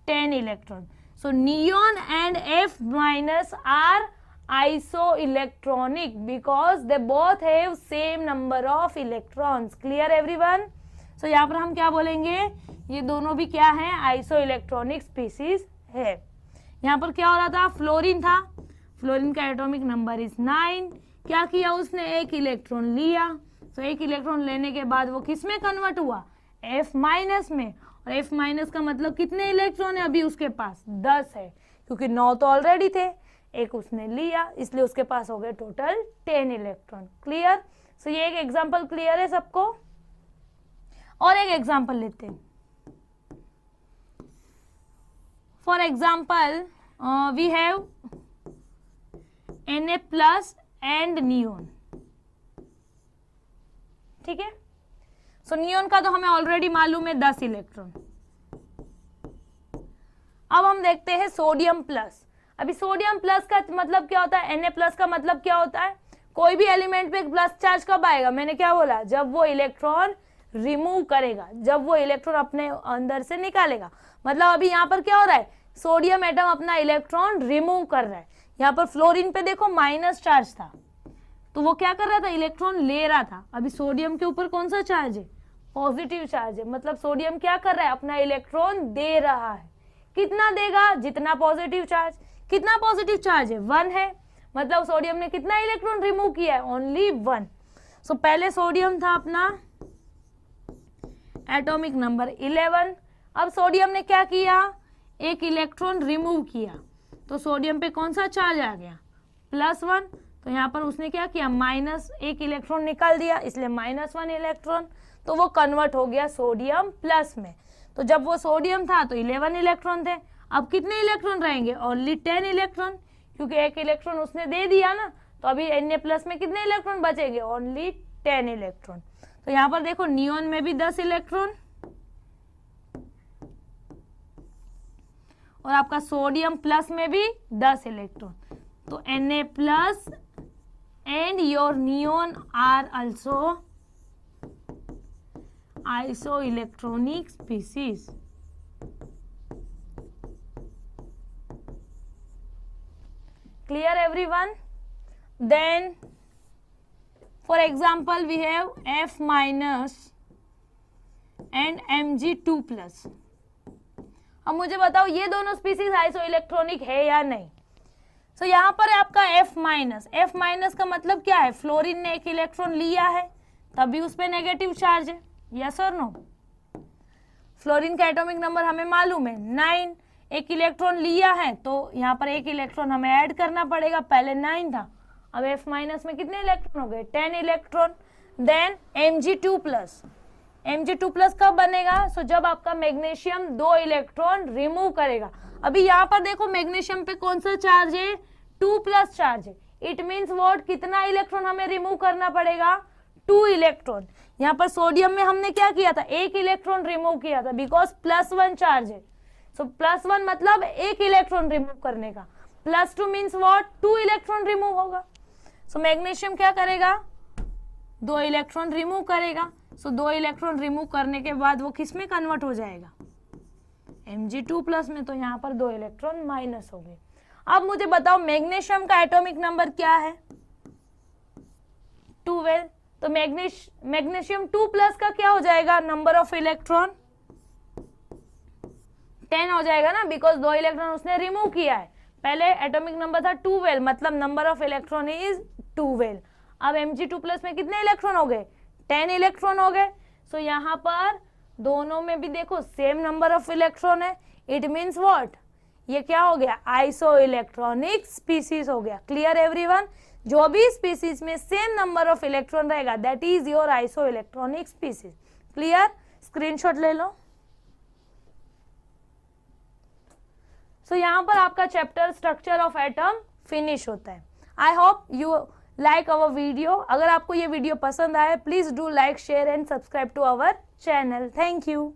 10 electron. So neon and F minus are isoelectronic because they both have same number of electrons. Clear everyone? So यहाँ पर हम क्या बोलेंगे, ये दोनों भी क्या है, आइसो इलेक्ट्रॉनिक स्पीसीज है। यहाँ पर क्या हो रहा था, फ्लोरीन था, फ्लोरीन का एटॉमिक नंबर इज 9। क्या किया उसने, एक इलेक्ट्रॉन लिया। तो एक इलेक्ट्रॉन लेने के बाद वो किस में कन्वर्ट हुआ, F माइनस में। और F माइनस का मतलब कितने इलेक्ट्रॉन है अभी उसके पास, 10 है, क्योंकि 9 तो ऑलरेडी थे, एक उसने लिया, इसलिए उसके पास हो गए टोटल 10 इलेक्ट्रॉन। क्लियर? सो ये एक एग्जांपल क्लियर है सबको? और एक एग्जांपल लेते हैं। For example we have Na+ and neon. ठीक है? सो नियोन का तो हमें ऑलरेडी मालूम है 10 इलेक्ट्रॉन। अब हम देखते हैं सोडियम प्लस। अभी सोडियम प्लस का मतलब क्या होता है, Na+ का मतलब क्या होता है, कोई भी एलिमेंट पे प्लस चार्ज कब आएगा, मैंने क्या बोला, जब वो इलेक्ट्रॉन रिमूव करेगा, जब वो इलेक्ट्रॉन अपने अंदर से निकालेगा। मतलब अभी यहाँ पर क्या हो रहा है, सोडियम एटम अपना इलेक्ट्रॉन रिमूव कर रहा है। यहाँ पर फ्लोरीन पे देखो माइनस चार्ज था, तो वो क्या कर रहा था, इलेक्ट्रॉन ले रहा था। अभी सोडियम के ऊपर कौन सा चार्ज है, पॉजिटिव चार्ज है, मतलब सोडियम क्या कर रहा है, अपना इलेक्ट्रॉन दे रहा है। कितना देगा, जितना पॉजिटिव चार्ज। कितना पॉजिटिव चार्ज है, 1 है, मतलब सोडियम ने कितना इलेक्ट्रॉन रिमूव किया है, ओनली 1। सो पहले सोडियम था अपना एटॉमिक नंबर 11, अब सोडियम ने क्या किया, एक इलेक्ट्रॉन रिमूव किया, तो सोडियम पे कौन सा चार्ज आ गया, +1। तो यहाँ पर उसने क्या किया, -1 इलेक्ट्रॉन निकाल दिया, इसलिए -1 इलेक्ट्रॉन, तो वो कन्वर्ट हो गया सोडियम प्लस में। तो जब वो सोडियम था तो 11 इलेक्ट्रॉन थे, अब कितने इलेक्ट्रॉन रहेंगे, ओनली 10 इलेक्ट्रॉन, क्योंकि एक इलेक्ट्रॉन उसने दे दिया ना, तो अभी Na+ में कितने इलेक्ट्रॉन बचेंगे, ओनली 10 इलेक्ट्रॉन। तो यहाँ पर देखो नियोन में भी 10 इलेक्ट्रॉन और आपका सोडियम प्लस में भी 10 इलेक्ट्रॉन, तो Na+ and your neon are also isoelectronic species. Clear everyone? Then for example we have F- and Mg2+. अब मुझे बताओ ये दोनों स्पीसीज आइसोइलेक्ट्रॉनिक है या नहीं। सो यहाँ पर आपका F- का मतलब क्या है, फ्लोरीन ने एक इलेक्ट्रॉन लिया है तभी उस पर नेगेटिव चार्ज है, यस और नो। फ्लोरीन का एटॉमिक नंबर हमें मालूम है 9, एक इलेक्ट्रॉन लिया है तो यहाँ पर एक इलेक्ट्रॉन हमें ऐड करना पड़ेगा, पहले 9 था, अब F- में कितने इलेक्ट्रॉन हो गए, 10 इलेक्ट्रॉन। देन Mg2+ कब बनेगा, सो जब आपका मैग्नीशियम 2 इलेक्ट्रॉन रिमूव करेगा। अभी यहाँ पर देखो मैग्नीशियम पे कौन सा चार्ज है, 2+ चार्ज है, इट मीन्स व्हाट, कितना इलेक्ट्रॉन हमें रिमूव करना पड़ेगा, 2 इलेक्ट्रॉन। यहाँ पर सोडियम में हमने क्या किया था, एक इलेक्ट्रॉन रिमूव किया था, बिकॉज +1 चार्ज है, सो +1 मतलब एक इलेक्ट्रॉन रिमूव करने का, +2 मीन्स व्हाट, 2 इलेक्ट्रॉन रिमूव होगा। सो मैग्नीशियम क्या करेगा, 2 इलेक्ट्रॉन रिमूव करेगा, सो 2 इलेक्ट्रॉन रिमूव करने के बाद वो किस में कन्वर्ट हो जाएगा, Mg2+ में, तो यहाँ पर 2 इलेक्ट्रॉन माइनस हो गए। अब मुझे बताओ मैग्नीशियम का एटॉमिक नंबर क्या है, 12, तो मैग्नीशियम 2+ का क्या हो जाएगा, नंबर ऑफ इलेक्ट्रॉन 10 हो जाएगा ना, बिकॉज 2 इलेक्ट्रॉन उसने रिमूव किया है। पहले एटॉमिक नंबर था 12, मतलब नंबर ऑफ इलेक्ट्रॉन इज 12। अब Mg2+ में कितने इलेक्ट्रॉन हो गए, 10 इलेक्ट्रॉन हो गए। सो यहाँ पर दोनों में भी देखो सेम नंबर ऑफ इलेक्ट्रॉन है, इट मीन्स व्हाट, ये क्या हो गया, आइसो इलेक्ट्रॉनिक स्पीसीज हो गया। क्लियर एवरीवन, जो भी स्पीसीज में सेम नंबर ऑफ इलेक्ट्रॉन रहेगा that is your isoelectronic species. Clear, screenshot ले लो। सो यहाँ पर आपका chapter structure of atom finish होता है। I hope you like our video. अगर आपको ये वीडियो पसंद आए please do like, share and subscribe to our channel. Thank you.